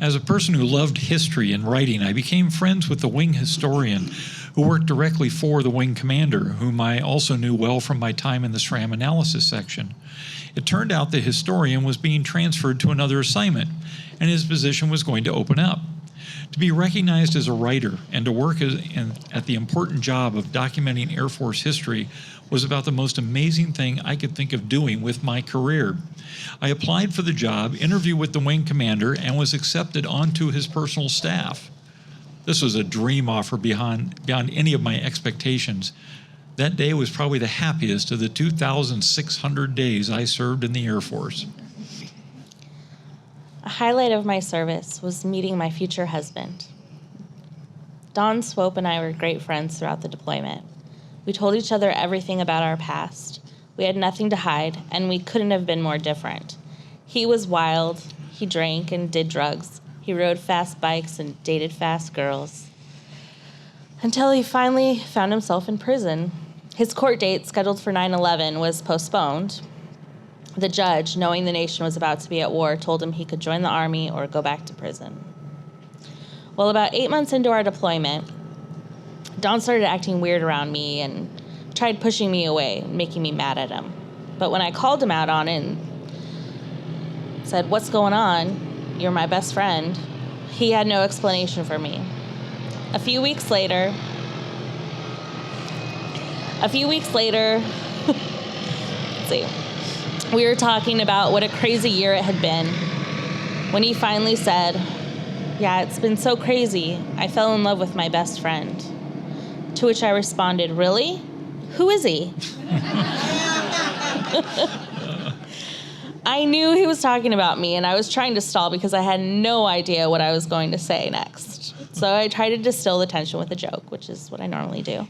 Speaker 2: As a person who loved history and writing, I became friends with the wing historian who worked directly for the wing commander, whom I also knew well from my time in the SRAM analysis section. It turned out the historian was being transferred to another assignment, and his position was going to open up. To be recognized as a writer and to work at the important job of documenting Air Force history was about the most amazing thing I could think of doing with my career. I applied for the job, interviewed with the wing commander, and was accepted onto his personal staff. This was a dream offer beyond any of my expectations. That day was probably the happiest of the 2,600 days I served in the Air Force.
Speaker 4: A highlight of my service was meeting my future husband. Don Swope and I were great friends throughout the deployment. We told each other everything about our past. We had nothing to hide, and we couldn't have been more different. He was wild. He drank and did drugs. He rode fast bikes and dated fast girls. Until he finally found himself in prison. His court date, scheduled for 9/11, was postponed. The judge, knowing the nation was about to be at war, told him he could join the Army or go back to prison. Well, about 8 months into our deployment, Don started acting weird around me and tried pushing me away, making me mad at him. But when I called him out on it and said, "What's going on? You're my best friend," he had no explanation for me. A few weeks later, let's see, we were talking about what a crazy year it had been when he finally said, "Yeah, it's been so crazy. I fell in love with my best friend." To which I responded, "Really? Who is he?" I knew he was talking about me, and I was trying to stall because I had no idea what I was going to say next. So I tried to distill the tension with a joke, which is what I normally do.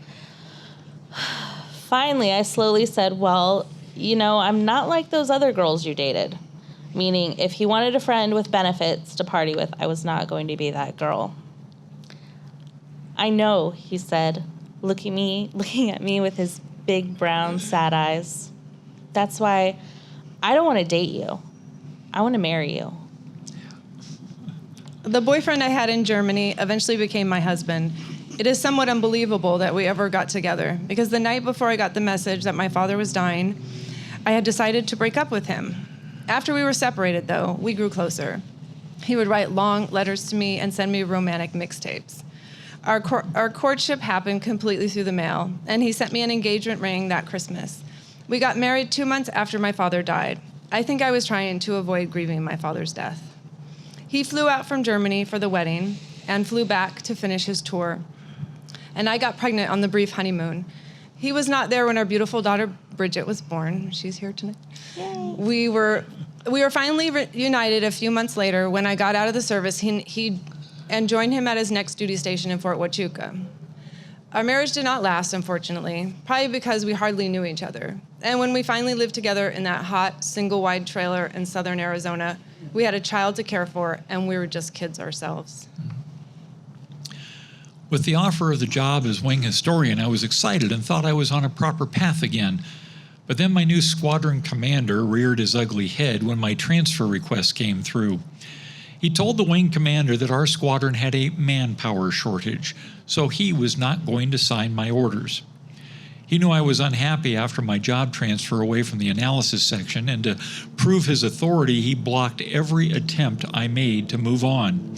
Speaker 4: Finally, I slowly said, "Well, I'm not like those other girls you dated." Meaning, if he wanted a friend with benefits to party with, I was not going to be that girl. "I know," he said, looking at me with his big brown sad eyes. "That's why I don't want to date you. I want to marry you."
Speaker 3: The boyfriend I had in Germany eventually became my husband. It is somewhat unbelievable that we ever got together, because the night before I got the message that my father was dying, I had decided to break up with him. After we were separated, though, we grew closer. He would write long letters to me and send me romantic mixtapes. Our courtship happened completely through the mail, and he sent me an engagement ring that Christmas. We got married 2 months after my father died. I think I was trying to avoid grieving my father's death. He flew out from Germany for the wedding and flew back to finish his tour. And I got pregnant on the brief honeymoon. He was not there when our beautiful daughter Bridget was born. She's here tonight. Yay. We were finally reunited a few months later when I got out of the service and joined him at his next duty station in Fort Huachuca. Our marriage did not last, unfortunately, probably because we hardly knew each other. And when we finally lived together in that hot, single-wide trailer in southern Arizona, we had a child to care for, and we were just kids ourselves.
Speaker 2: With the offer of the job as wing historian, I was excited and thought I was on a proper path again. But then my new squadron commander reared his ugly head when my transfer request came through. He told the wing commander that our squadron had a manpower shortage, so he was not going to sign my orders. He knew I was unhappy after my job transfer away from the analysis section, and to prove his authority, he blocked every attempt I made to move on.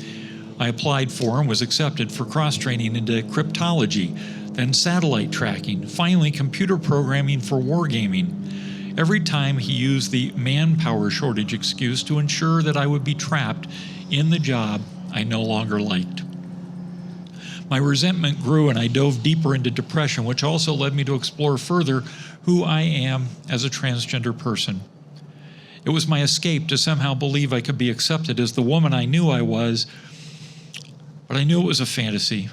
Speaker 2: I applied for and was accepted for cross-training into cryptology, then satellite tracking, finally computer programming for wargaming. Every time he used the manpower shortage excuse to ensure that I would be trapped in the job I no longer liked. My resentment grew and I dove deeper into depression, which also led me to explore further who I am as a transgender person. It was my escape to somehow believe I could be accepted as the woman I knew I was, but I knew it was a fantasy.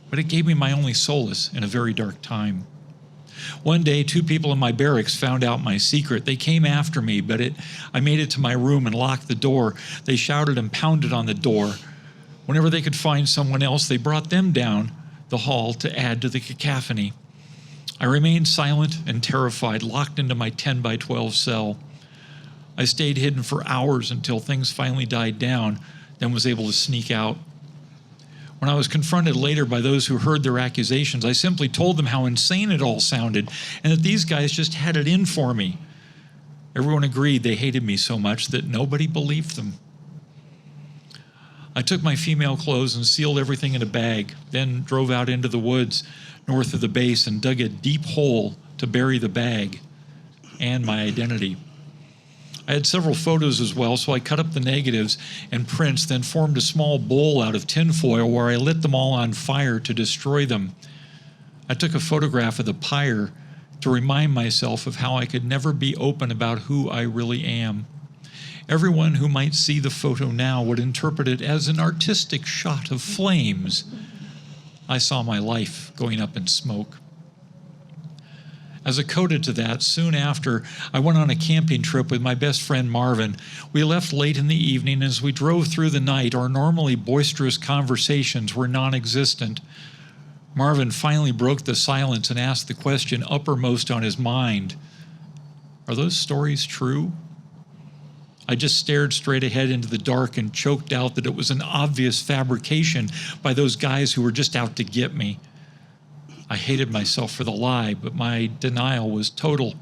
Speaker 2: But it gave me my only solace in a very dark time. One day, 2 people in my barracks found out my secret. They came after me, but I made it to my room and locked the door. They shouted and pounded on the door. Whenever they could find someone else, they brought them down. the hall to add to the cacophony. I remained silent and terrified, locked into my 10 by 12 cell. I stayed hidden for hours until things finally died down, then was able to sneak out. When I was confronted later by those who heard their accusations, I simply told them how insane it all sounded and that these guys just had it in for me. Everyone agreed they hated me so much that nobody believed them. I took my female clothes and sealed everything in a bag, then drove out into the woods north of the base and dug a deep hole to bury the bag and my identity. I had several photos as well, so I cut up the negatives and prints, then formed a small bowl out of tinfoil where I lit them all on fire to destroy them. I took a photograph of the pyre to remind myself of how I could never be open about who I really am. Everyone who might see the photo now would interpret it as an artistic shot of flames. I saw my life going up in smoke. As a coda to that, soon after, I went on a camping trip with my best friend Marvin. We left late in the evening. As we drove through the night, our normally boisterous conversations were non-existent. Marvin finally broke the silence and asked the question uppermost on his mind. Are those stories true? I just stared straight ahead into the dark and choked out that it was an obvious fabrication by those guys who were just out to get me. I hated myself for the lie, but my denial was total.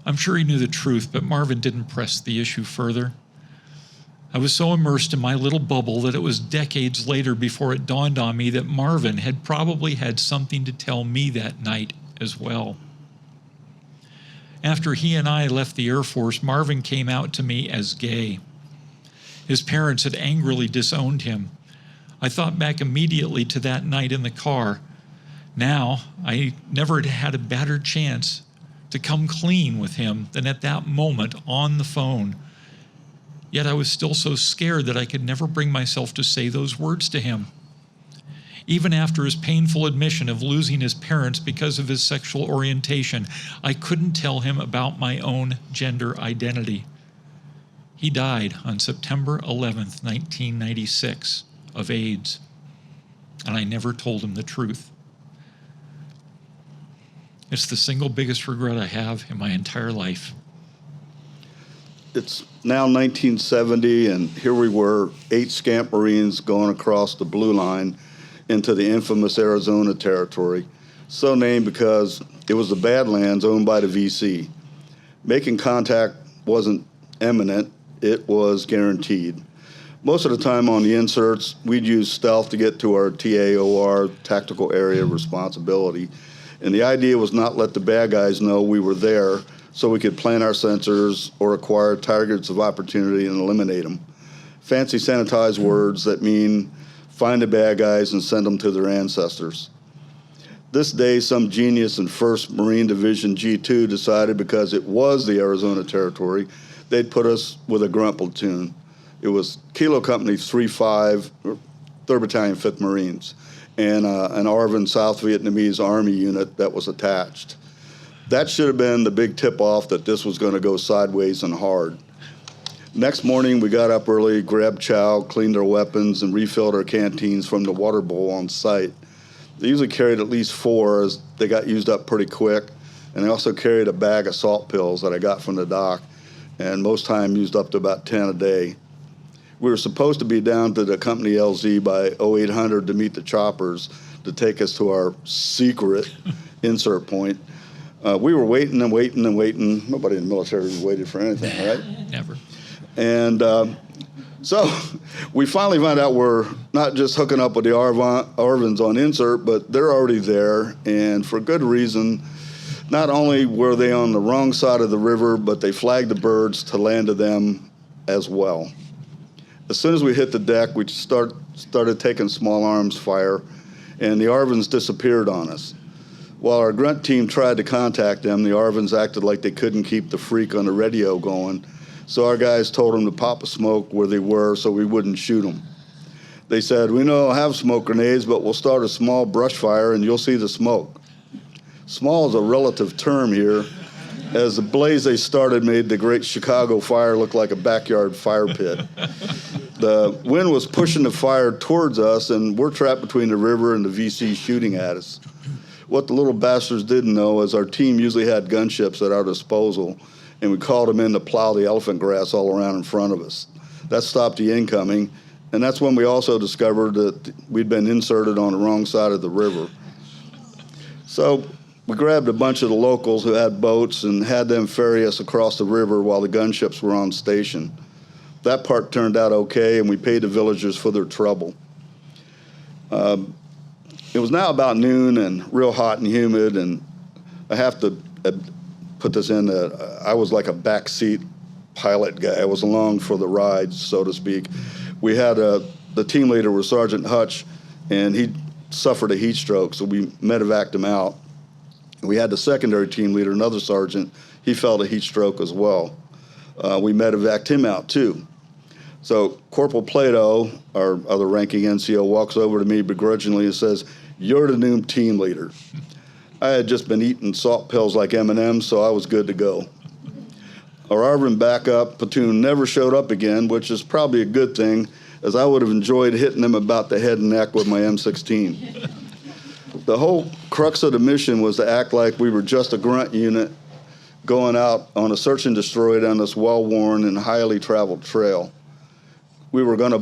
Speaker 2: I'm sure he knew the truth, but Marvin didn't press the issue further. I was so immersed in my little bubble that it was decades later before it dawned on me that Marvin had probably had something to tell me that night as well. After he and I left the Air Force, Marvin came out to me as gay. His parents had angrily disowned him. I thought back immediately to that night in the car. Now, I never had had a better chance to come clean with him than at that moment on the phone. Yet I was still so scared that I could never bring myself to say those words to him. Even after his painful admission of losing his parents because of his sexual orientation, I couldn't tell him about my own gender identity. He died on September 11th, 1996, of AIDS, and I never told him the truth. It's the single biggest regret I have in my entire life.
Speaker 5: It's now 1970, and here we were, 8 scamp Marines going across the blue line into the infamous Arizona territory, so named because it was the Badlands owned by the VC. Making contact wasn't imminent, it was guaranteed. Most of the time on the inserts, we'd use stealth to get to our TAOR, Tactical Area of Responsibility. And the idea was not let the bad guys know we were there so we could plant our sensors or acquire targets of opportunity and eliminate them. Fancy sanitized words that mean find the bad guys and send them to their ancestors. This day, some genius in 1st Marine Division G2 decided because it was the Arizona Territory, they'd put us with a grunt platoon. It was Kilo Company 3-5, 3rd Battalion, 5th Marines, and an ARVN South Vietnamese Army unit that was attached. That should have been the big tip-off that this was going to go sideways and hard. Next morning, we got up early, grabbed chow, cleaned our weapons, and refilled our canteens from the water bowl on site. They usually carried at least 4 as they got used up pretty quick, and they also carried a bag of salt pills that I got from the dock, and most time used up to about 10 a day. We were supposed to be down to the company LZ by 0800 to meet the choppers to take us to our secret insert point. We were waiting and waiting and waiting. Nobody in the military waited for anything, right?
Speaker 2: Never.
Speaker 5: And so we finally found out we're not just hooking up with the ARVNs on insert, but they're already there, and for good reason. Not only were they on the wrong side of the river, but they flagged the birds to land to them as well. As soon as we hit the deck, we started taking small arms fire, and the ARVNs disappeared on us. While our grunt team tried to contact them, the ARVNs acted like they couldn't keep the freak on the radio going, so our guys told them to pop a smoke where they were so we wouldn't shoot them. They said, "We don't have smoke grenades, but we'll start a small brush fire and you'll see the smoke." Small is a relative term here, as the blaze they started made the great Chicago fire look like a backyard fire pit. The wind was pushing the fire towards us, and we're trapped between the river and the VC shooting at us. What the little bastards didn't know is our team usually had gunships at our disposal, and we called them in to plow the elephant grass all around in front of us. That stopped the incoming, and that's when we also discovered that we'd been inserted on the wrong side of the river. So we grabbed a bunch of the locals who had boats and had them ferry us across the river while the gunships were on station. That part turned out okay, and we paid the villagers for their trouble. It was now about noon and real hot and humid, and I have to put this in that I was like a backseat pilot guy. I was along for the ride, so to speak. We had the team leader was Sergeant Hutch, and he suffered a heat stroke, so we medevaced him out. We had the secondary team leader, another sergeant. He felt a heat stroke as well. We medevaced him out too. So Corporal Plato, our other ranking NCO, walks over to me begrudgingly and says, "You're the new team leader." I had just been eating salt pills like M&M's, so I was good to go. Our ARVN backup platoon never showed up again, which is probably a good thing, as I would have enjoyed hitting them about the head and neck with my M16. The whole crux of the mission was to act like we were just a grunt unit going out on a search and destroy down this well-worn and highly traveled trail. We were going to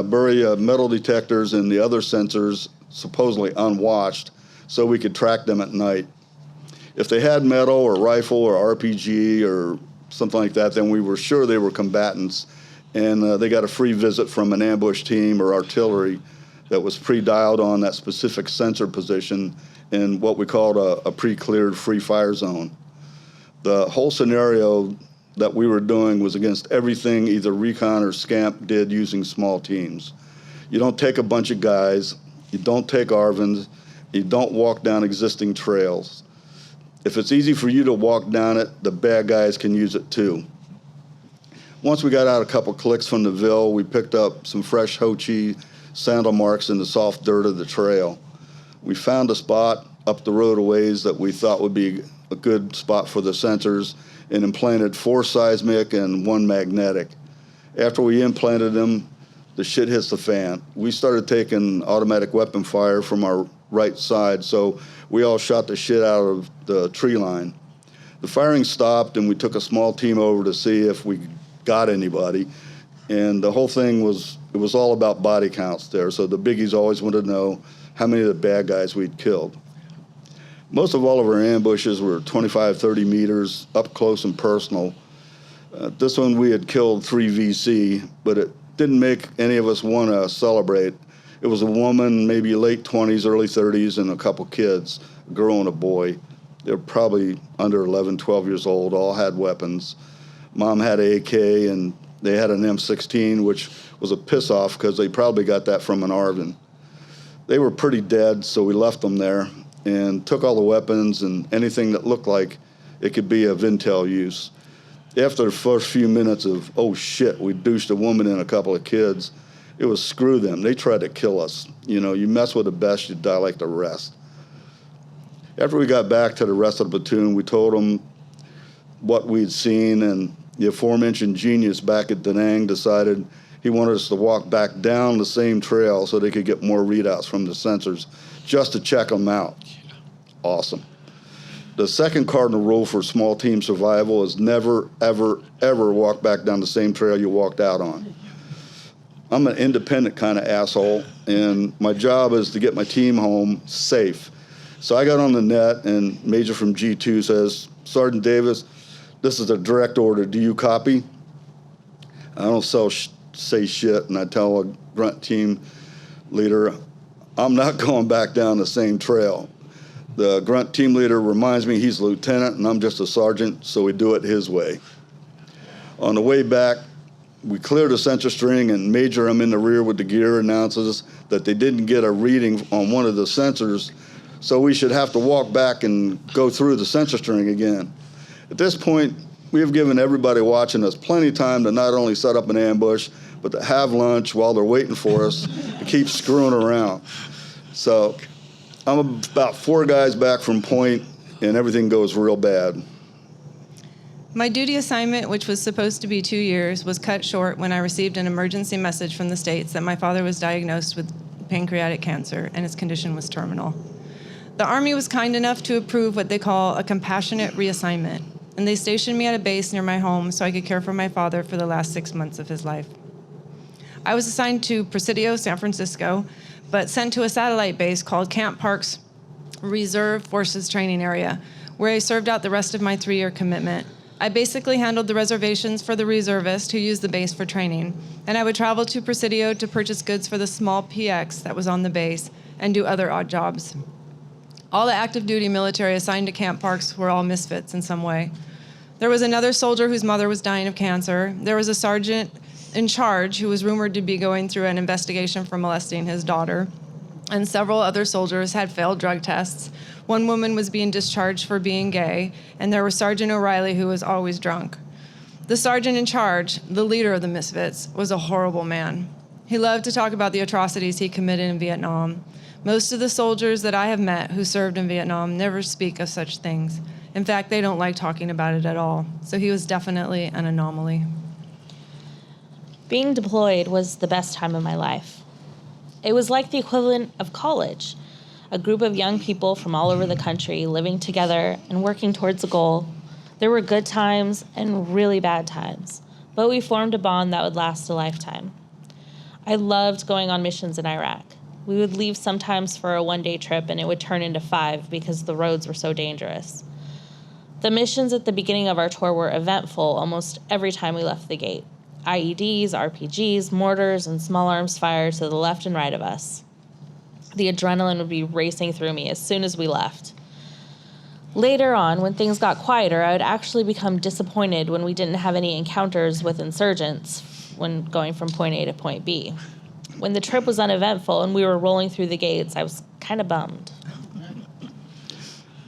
Speaker 5: bury metal detectors and the other sensors supposedly unwatched so we could track them at night. If they had metal or rifle or RPG or something like that, then we were sure they were combatants, and they got a free visit from an ambush team or artillery that was pre-dialed on that specific sensor position in what we called a pre-cleared free fire zone. The whole scenario that we were doing was against everything either recon or SCAMP did using small teams. You don't take a bunch of guys, you don't take ARVNs, you don't walk down existing trails. If it's easy for you to walk down it, the bad guys can use it too. Once we got out a couple clicks from the Ville, we picked up some fresh Ho-Chi sandal marks in the soft dirt of the trail. We found a spot up the road a ways that we thought would be a good spot for the sensors and implanted 4 seismic and 1 magnetic. After we implanted them, the shit hits the fan. We started taking automatic weapon fire from our right side, so we all shot the shit out of the tree line. The firing stopped, and we took a small team over to see if we got anybody. And the whole thing was, it was all about body counts there. So the biggies always wanted to know how many of the bad guys we'd killed. Most of all of our ambushes were 25, 30 meters, up close and personal. This one we had killed 3 VC, but it didn't make any of us want to celebrate. It was a woman, maybe late 20s, early 30s, and a couple kids, a girl and a boy. They were probably under 11, 12 years old, all had weapons. Mom had an AK, and they had an M16, which was a piss-off because they probably got that from an ARVN. They were pretty dead, so we left them there and took all the weapons and anything that looked like it could be of intel use. After the first few minutes of, oh shit, we douched a woman and a couple of kids, it was screw them. They tried to kill us. You know, you mess with the best, you die like the rest. After we got back to the rest of the platoon, we told them what we'd seen, and the aforementioned genius back at Da Nang decided he wanted us to walk back down the same trail so they could get more readouts from the sensors just to check them out. Awesome. The second cardinal rule for small team survival is never, ever, ever walk back down the same trail you walked out on. I'm an independent kind of asshole, and my job is to get my team home safe. So I got on the net, and Major from G2 says, "Sergeant Davis, this is a direct order. Do you copy?" I don't say shit, and I tell a grunt team leader, I'm not going back down the same trail. The grunt team leader reminds me he's a lieutenant, and I'm just a sergeant, so we do it his way. On the way back, we clear the sensor string, and Major, I'm in the rear with the gear, announces that they didn't get a reading on one of the sensors, so we should have to walk back and go through the sensor string again. At this point, we have given everybody watching us plenty of time to not only set up an ambush, but to have lunch while they're waiting for us to keep screwing around. So I'm about 4 guys back from point, and everything goes real bad.
Speaker 3: My duty assignment, which was supposed to be 2 years, was cut short when I received an emergency message from the States that my father was diagnosed with pancreatic cancer and his condition was terminal. The Army was kind enough to approve what they call a compassionate reassignment, and they stationed me at a base near my home so I could care for my father for the last 6 months of his life. I was assigned to Presidio, San Francisco, but sent to a satellite base called Camp Park's Reserve Forces Training Area, where I served out the rest of my 3-year commitment. I basically handled the reservations for the reservists who used the base for training, and I would travel to Presidio to purchase goods for the small PX that was on the base and do other odd jobs. All the active duty military assigned to Camp Parks were all misfits in some way. There was another soldier whose mother was dying of cancer. There was a sergeant in charge who was rumored to be going through an investigation for molesting his daughter. And several other soldiers had failed drug tests. One woman was being discharged for being gay, and there was Sergeant O'Reilly, who was always drunk. The sergeant in charge, the leader of the misfits, was a horrible man. He loved to talk about the atrocities he committed in Vietnam. Most of the soldiers that I have met who served in Vietnam never speak of such things. In fact, they don't like talking about it at all. So he was definitely an anomaly.
Speaker 4: Being deployed was the best time of my life. It was like the equivalent of college, a group of young people from all over the country living together and working towards a goal. There were good times and really bad times, but we formed a bond that would last a lifetime. I loved going on missions in Iraq. We would leave sometimes for a one-day trip and it would turn into 5 because the roads were so dangerous. The missions at the beginning of our tour were eventful almost every time we left the gate. IEDs, RPGs, mortars, and small arms fire to the left and right of us. The adrenaline would be racing through me as soon as we left. Later on, when things got quieter, I would actually become disappointed when we didn't have any encounters with insurgents when going from point A to point B. When the trip was uneventful and we were rolling through the gates, I was kind of bummed.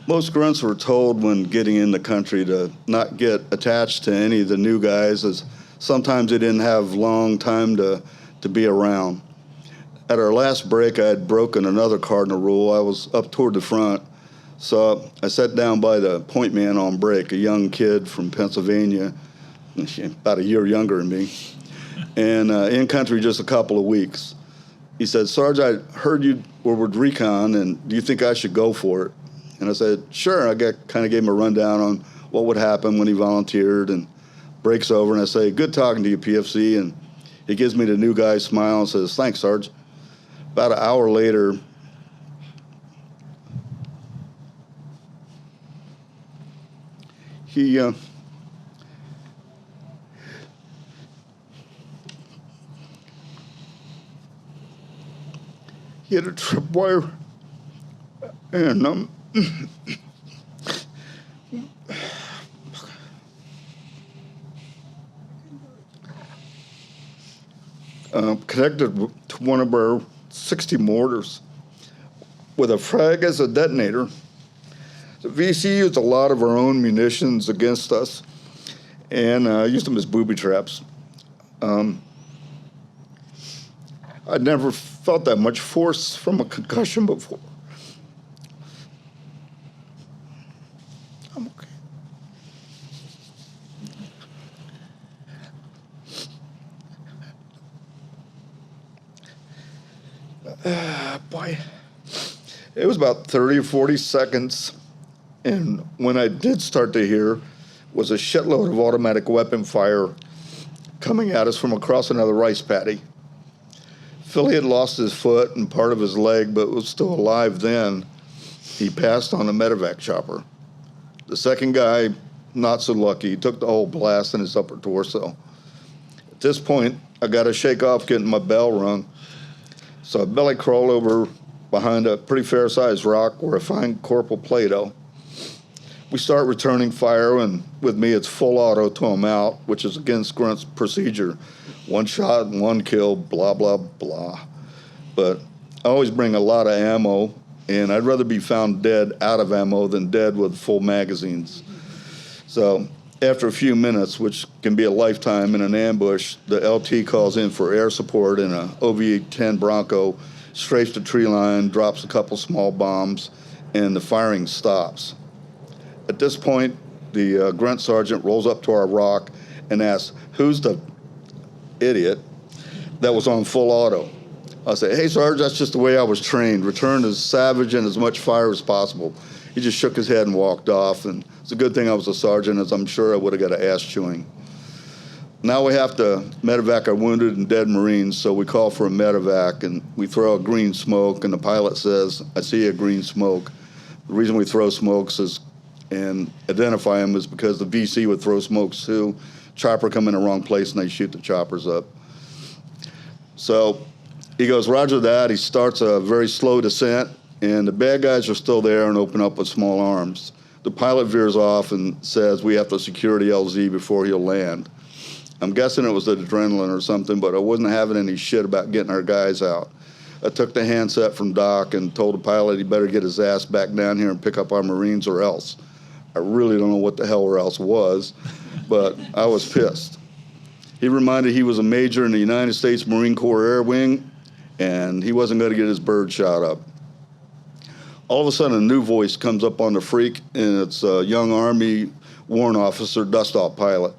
Speaker 5: Most grunts were told when getting in the country to not get attached to any of the new guys, as sometimes they didn't have long time to be around. At our last break, I had broken another cardinal rule. I was up toward the front, so I sat down by the point man on break, a young kid from Pennsylvania, about a year younger than me, and in country just a couple of weeks. He said, "Sarge, I heard you were with recon, and do you think I should go for it?" And I said, "Sure." I kind of gave him a rundown on what would happen when he volunteered, and breaks over, and I say, "Good talking to you, PFC." And he gives me the new guy smile and says, "Thanks, Sarge." About an hour later, he had a tripwire, and connected to one of our 60 mortars with a frag as a detonator. The VC used a lot of our own munitions against us and used them as booby traps. I'd never felt that much force from a concussion before. I'm okay. Boy, it was about 30 or 40 seconds, and when I did start to hear was a shitload of automatic weapon fire coming at us from across another rice paddy. Philly had lost his foot and part of his leg, but was still alive then. He passed on a medevac chopper. The second guy, not so lucky. He took the whole blast in his upper torso. At this point, I got to shake off getting my bell rung. So I belly crawled over behind a pretty fair-sized rock where I find Corporal Plato. We start returning fire, and with me, it's full auto to him out, which is against Grunt's procedure. 1 shot and 1 kill, blah, blah, blah. But I always bring a lot of ammo, and I'd rather be found dead out of ammo than dead with full magazines. So after a few minutes, which can be a lifetime in an ambush, the LT calls in for air support, and a OV-10 Bronco strafes the tree line, drops a couple small bombs, and the firing stops. At this point, the grunt sergeant rolls up to our rock and asks, "Who's the idiot that was on full auto?" I say, "Hey, Sarge, that's just the way I was trained. Return as savage and as much fire as possible." He just shook his head and walked off, and it's a good thing I was a sergeant, as I'm sure I would have got an ass chewing. Now we have to medevac our wounded and dead Marines, so we call for a medevac, and we throw a green smoke, and the pilot says, "I see a green smoke." The reason we throw smokes is and identify them is because the VC would throw smokes too. Chopper come in the wrong place, and they shoot the choppers up. So he goes, "Roger that." He starts a very slow descent, and the bad guys are still there and open up with small arms. The pilot veers off and says, "We have to secure the LZ before he'll land." I'm guessing it was the adrenaline or something, but I wasn't having any shit about getting our guys out. I took the handset from Doc and told the pilot he better get his ass back down here and pick up our Marines or else. I really don't know what the hell or else was, but I was pissed. He reminded he was a major in the United States Marine Corps Air Wing, and he wasn't going to get his bird shot up. All of a sudden, a new voice comes up on the freak, and it's a young Army warrant officer, dust-off pilot.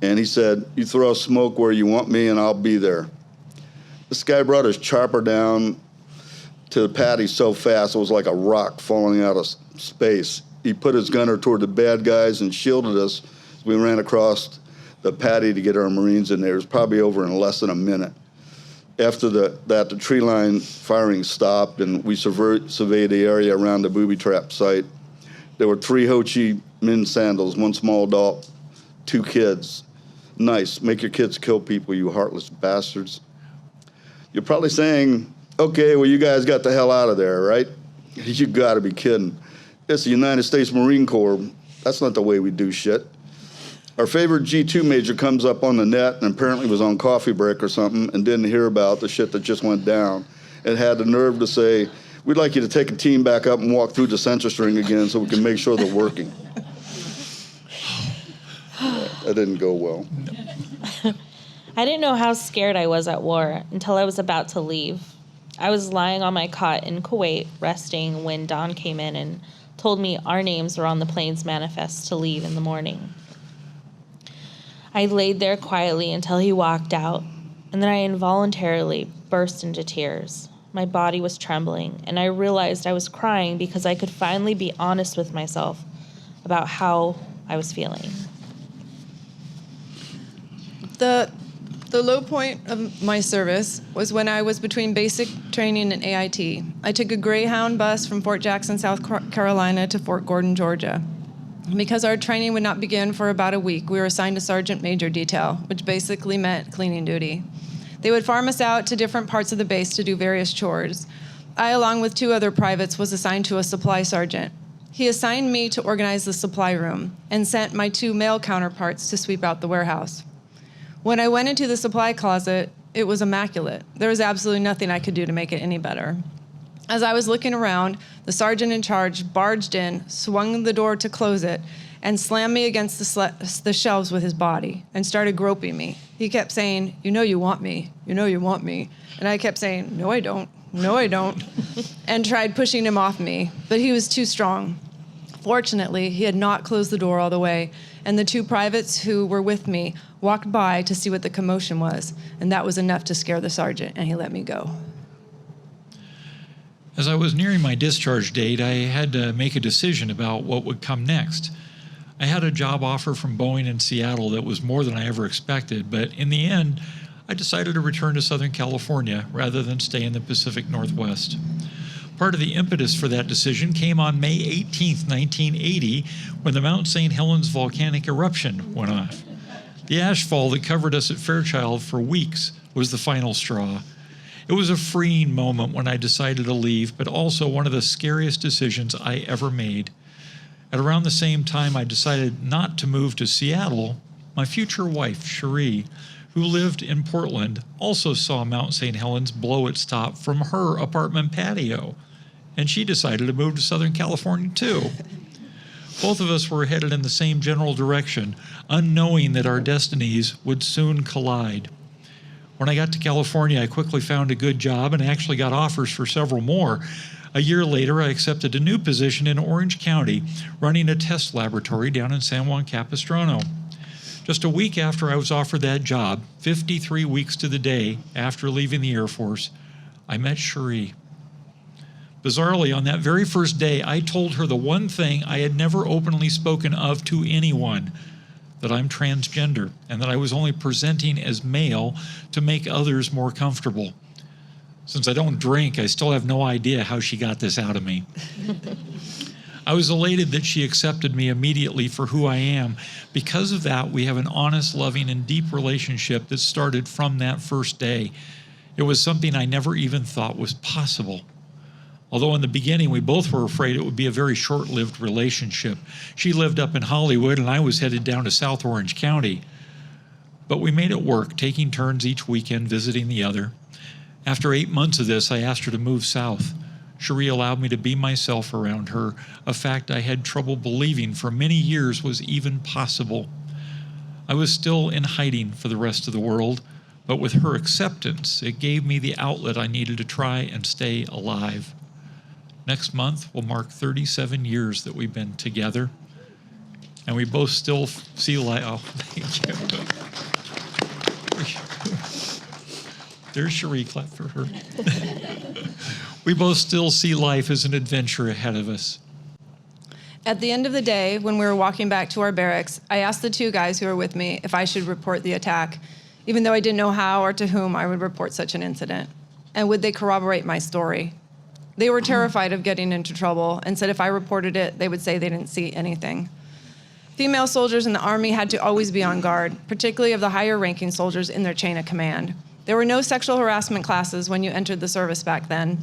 Speaker 5: And he said, "You throw smoke where you want me, and I'll be there." This guy brought his chopper down to the patty so fast it was like a rock falling out of space. He put his gunner toward the bad guys and shielded us as we ran across the patty to get our Marines in there. It was probably over in less than a minute. After that, the tree line firing stopped, and we surveyed the area around the booby trap site. There were 3 Ho Chi Minh sandals, 1 small adult, 2 kids. Nice. Make your kids kill people, you heartless bastards. You're probably saying, "Okay, well, you guys got the hell out of there, right?" You got to be kidding. It's the United States Marine Corps. That's not the way we do shit. Our favorite G2 major comes up on the net and apparently was on coffee break or something and didn't hear about the shit that just went down and had the nerve to say, "We'd like you to take a team back up and walk through the center string again so we can make sure they're working." That didn't go well.
Speaker 4: I didn't know how scared I was at war until I was about to leave. I was lying on my cot in Kuwait, resting, when Don came in and told me our names were on the plane's manifest to leave in the morning. I laid there quietly until he walked out, and then I involuntarily burst into tears. My body was trembling, and I realized I was crying because I could finally be honest with myself about how I was feeling.
Speaker 3: The low point of my service was when I was between basic training and AIT. I took a Greyhound bus from Fort Jackson, South Carolina to Fort Gordon, Georgia. Because our training would not begin for about a week, we were assigned a sergeant major detail, which basically meant cleaning duty. They would farm us out to different parts of the base to do various chores. I, along with 2 other privates, was assigned to a supply sergeant. He assigned me to organize the supply room and sent my 2 male counterparts to sweep out the warehouse. When I went into the supply closet, it was immaculate. There was absolutely nothing I could do to make it any better. As I was looking around, the sergeant in charge barged in, swung the door to close it, and slammed me against the shelves with his body and started groping me. He kept saying, "You know you want me. You know you want me." And I kept saying, "No, I don't. No, I don't," and tried pushing him off me, but he was too strong. Fortunately, he had not closed the door all the way, and the 2 privates who were with me walked by to see what the commotion was, and that was enough to scare the sergeant, and he let me go.
Speaker 2: As I was nearing my discharge date, I had to make a decision about what would come next. I had a job offer from Boeing in Seattle that was more than I ever expected, but in the end, I decided to return to Southern California rather than stay in the Pacific Northwest. Part of the impetus for that decision came on May 18, 1980, when the Mount St. Helens volcanic eruption went off. The ashfall that covered us at Fairchild for weeks was the final straw. It was a freeing moment when I decided to leave, but also one of the scariest decisions I ever made. At around the same time I decided not to move to Seattle, my future wife, Cherie, who lived in Portland, also saw Mount St. Helens blow its top from her apartment patio, and she decided to move to Southern California too. Both of us were headed in the same general direction, unknowing that our destinies would soon collide. When I got to California, I quickly found a good job and actually got offers for several more. A year later, I accepted a new position in Orange County, running a test laboratory down in San Juan Capistrano. Just a week after I was offered that job, 53 weeks to the day after leaving the Air Force, I met Cherie. Bizarrely, on that very first day, I told her the one thing I had never openly spoken of to anyone, that I'm transgender and that I was only presenting as male to make others more comfortable. Since I don't drink, I still have no idea how she got this out of me. I was elated that she accepted me immediately for who I am. Because of that, we have an honest, loving, and deep relationship that started from that first day. It was something I never even thought was possible. Although in the beginning, we both were afraid it would be a very short-lived relationship. She lived up in Hollywood, and I was headed down to South Orange County. But we made it work, taking turns each weekend visiting the other. After 8 months of this, I asked her to move south. Cherie allowed me to be myself around her, a fact I had trouble believing for many years was even possible. I was still in hiding for the rest of the world, but with her acceptance, it gave me the outlet I needed to try and stay alive. Next month will mark 37 years that we've been together, and we both still see life. Oh, thank you. There's Cherie, clap for her. We both still see life as an adventure ahead of us.
Speaker 3: At the end of the day, when we were walking back to our barracks, I asked the two guys who were with me if I should report the attack, even though I didn't know how or to whom I would report such an incident. And would they corroborate my story? They were terrified of getting into trouble and said if I reported it, they would say they didn't see anything. Female soldiers in the Army had to always be on guard, particularly of the higher-ranking soldiers in their chain of command. There were no sexual harassment classes when you entered the service back then,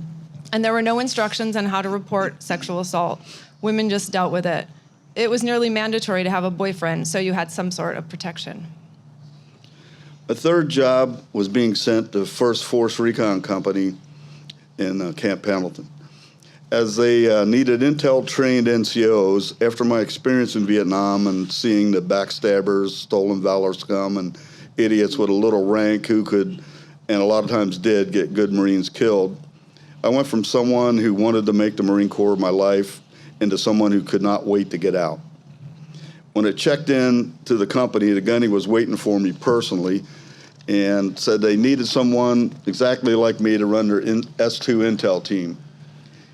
Speaker 3: and there were no instructions on how to report sexual assault. Women just dealt with it. It was nearly mandatory to have a boyfriend, so you had some sort of protection.
Speaker 5: A third job was being sent to 1st Force Recon Company in Camp Pendleton. As they needed intel-trained NCOs, after my experience in Vietnam and seeing the backstabbers, stolen valor scum, and idiots with a little rank who could, and a lot of times did, get good Marines killed, I went from someone who wanted to make the Marine Corps my life into someone who could not wait to get out. When I checked in to the company, the gunny was waiting for me personally and said they needed someone exactly like me to run their S2 intel team.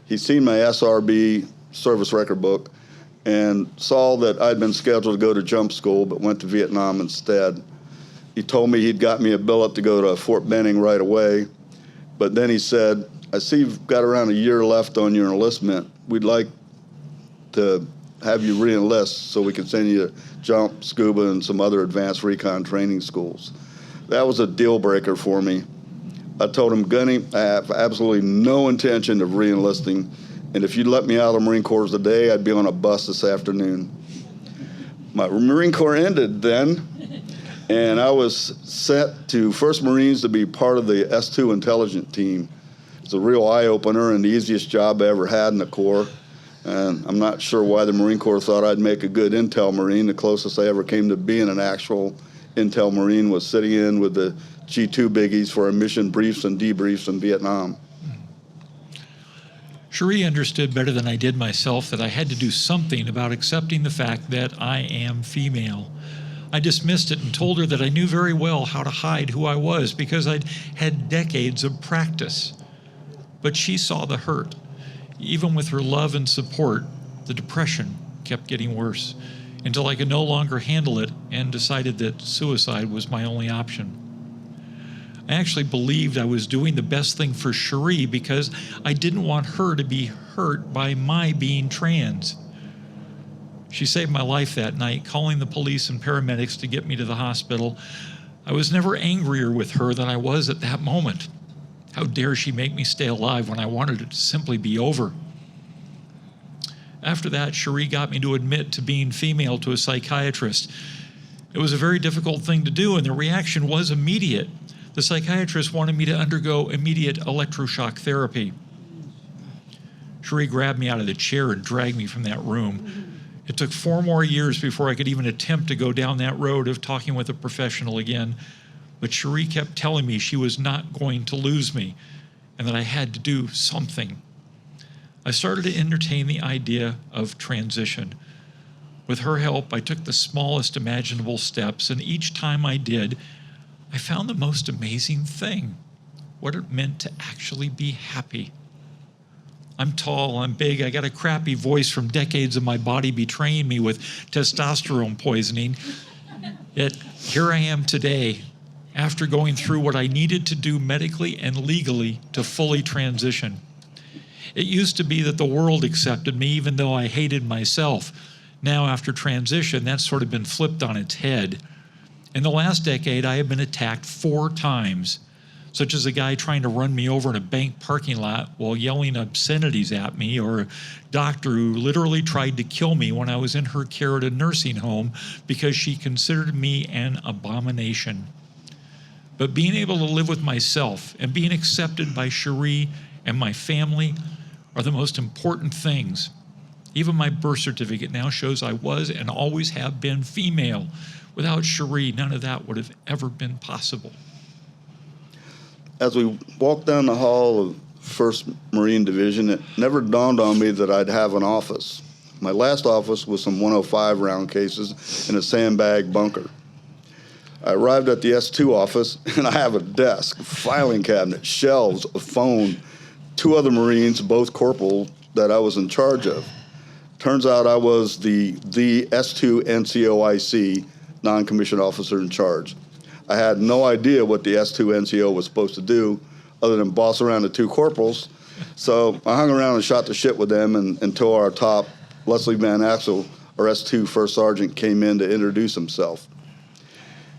Speaker 5: He'd seen my SRB service record book and saw that I'd been scheduled to go to jump school but went to Vietnam instead. He told me he'd got me a billet to go to Fort Benning right away, but then he said, I see you've got around a year left on your enlistment. We'd like to have you re-enlist so we can send you to jump, scuba, and some other advanced recon training schools. That was a deal breaker for me. I told him, Gunny, I have absolutely no intention of re-enlisting, and if you'd let me out of the Marine Corps today, I'd be on a bus this afternoon. My Marine Corps ended then, and I was sent to 1st Marines to be part of the S2 intelligence team. It's a real eye-opener and the easiest job I ever had in the Corps. And I'm not sure why the Marine Corps thought I'd make a good intel Marine. The closest I ever came to being an actual intel Marine was sitting in with the G2 biggies for our mission briefs and debriefs in Vietnam.
Speaker 2: Cherie understood better than I did myself that I had to do something about accepting the fact that I am female. I dismissed it and told her that I knew very well how to hide who I was because I'd had decades of practice. But she saw the hurt. Even with her love and support, the depression kept getting worse until I could no longer handle it and decided that suicide was my only option. I actually believed I was doing the best thing for Cherie because I didn't want her to be hurt by my being trans. She saved my life that night, calling the police and paramedics to get me to the hospital. I was never angrier with her than I was at that moment. How dare she make me stay alive when I wanted it to simply be over? After that, Cherie got me to admit to being female to a psychiatrist. It was a very difficult thing to do, and the reaction was immediate. The psychiatrist wanted me to undergo immediate electroshock therapy. Cherie grabbed me out of the chair and dragged me from that room. It took 4 more years before I could even attempt to go down that road of talking with a professional again. But Cherie kept telling me she was not going to lose me and that I had to do something. I started to entertain the idea of transition. With her help, I took the smallest imaginable steps, and each time I did, I found the most amazing thing, what it meant to actually be happy. I'm tall, I'm big, I got a crappy voice from decades of my body betraying me with testosterone poisoning. Yet here I am today, after going through what I needed to do medically and legally to fully transition. It used to be that the world accepted me even though I hated myself. Now, after transition, that's sort of been flipped on its head. In the last decade, I have been attacked 4 times, such as a guy trying to run me over in a bank parking lot while yelling obscenities at me, or a doctor who literally tried to kill me when I was in her care at a nursing home because she considered me an abomination. But being able to live with myself and being accepted by Cherie and my family are the most important things. Even my birth certificate now shows I was and always have been female. Without Cherie, none of that would have ever been possible.
Speaker 5: As we walked down the hall of 1st Marine Division, it never dawned on me that I'd have an office. My last office was some 105 round cases in a sandbag bunker. I arrived at the S2 office, and I have a desk, filing cabinet, shelves, a phone, 2 other Marines, both corporal, that I was in charge of. Turns out I was the S2 NCOIC, non-commissioned officer in charge. I had no idea what the S2 NCO was supposed to do other than boss around the 2 corporals. So I hung around and shot the shit with them until our top, Leslie Van Axel, our S2 First Sergeant, came in to introduce himself.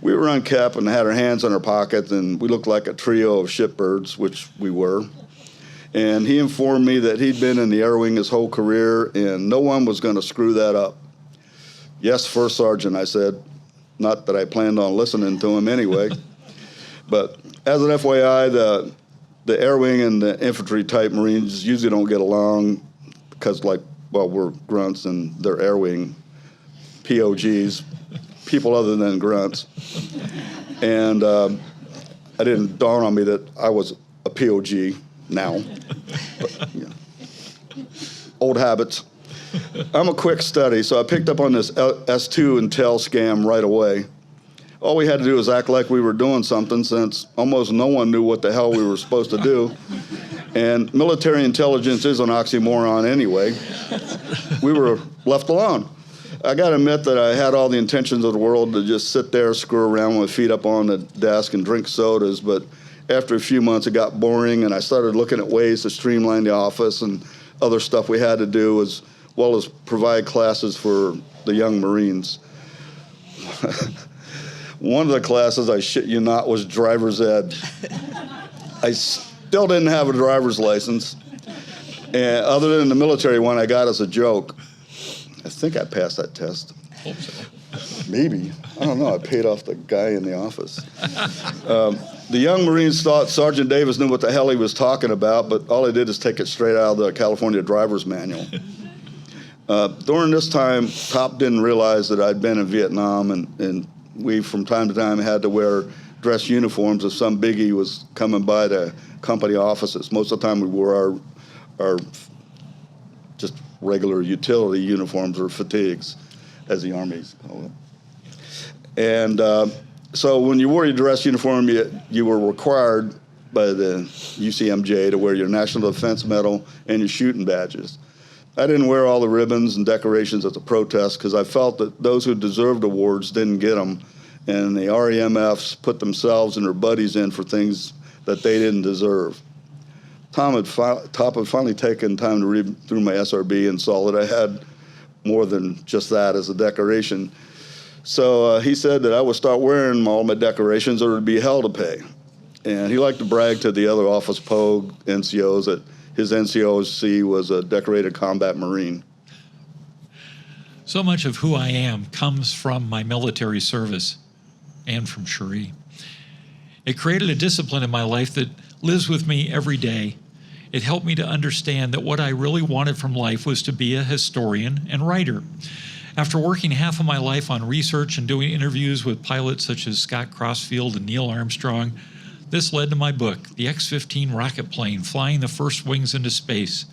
Speaker 5: We were unkept and had our hands in our pockets, and we looked like a trio of shitbirds, which we were. And he informed me that he'd been in the Air Wing his whole career, and no one was going to screw that up. Yes, First Sergeant, I said. Not that I planned on listening to him anyway. But as an FYI, the Air Wing and the infantry-type Marines usually don't get along because, we're grunts and they're Air Wing POGs, people other than grunts. And it didn't dawn on me that I was a POG now. But, old habits. I'm a quick study, so I picked up on this S2 Intel scam right away. All we had to do was act like we were doing something, since almost no one knew what the hell we were supposed to do. And military intelligence is an oxymoron anyway. We were left alone. I got to admit that I had all the intentions of the world to just sit there, screw around with feet up on the desk and drink sodas, but after a few months it got boring, and I started looking at ways to streamline the office and other stuff we had to do, as well as provide classes for the young Marines. One of the classes, I shit you not, was driver's ed. I still didn't have a driver's license. And other than the military one I got as a joke. I think I passed that test.
Speaker 2: Hope so.
Speaker 5: Maybe. I don't know. I paid off the guy in the office. The young Marines thought Sergeant Davis knew what the hell he was talking about, but all he did is take it straight out of the California driver's manual. During this time, Top didn't realize that I'd been in Vietnam, and we, from time to time, had to wear dress uniforms if some biggie was coming by the company offices. Most of the time, we wore our just regular utility uniforms, or fatigues, as the Army's call it. And so when you wore your dress uniform, you were required by the UCMJ to wear your National Defense Medal and your shooting badges. I didn't wear all the ribbons and decorations as a protest because I felt that those who deserved awards didn't get them, and the REMFs put themselves and their buddies in for things that they didn't deserve. Top had finally taken time to read through my SRB and saw that I had more than just that as a decoration. So he said that I would start wearing all my decorations or it'd be hell to pay. And he liked to brag to the other office POG NCOs that his NCOC was a decorated combat Marine.
Speaker 2: So much of who I am comes from my military service and from Cherie. It created a discipline in my life that lives with me every day. It helped me to understand that what I really wanted from life was to be a historian and writer. After working half of my life on research and doing interviews with pilots such as Scott Crossfield and Neil Armstrong, this led to my book, The X-15 Rocket Plane, Flying the First Wings into Space.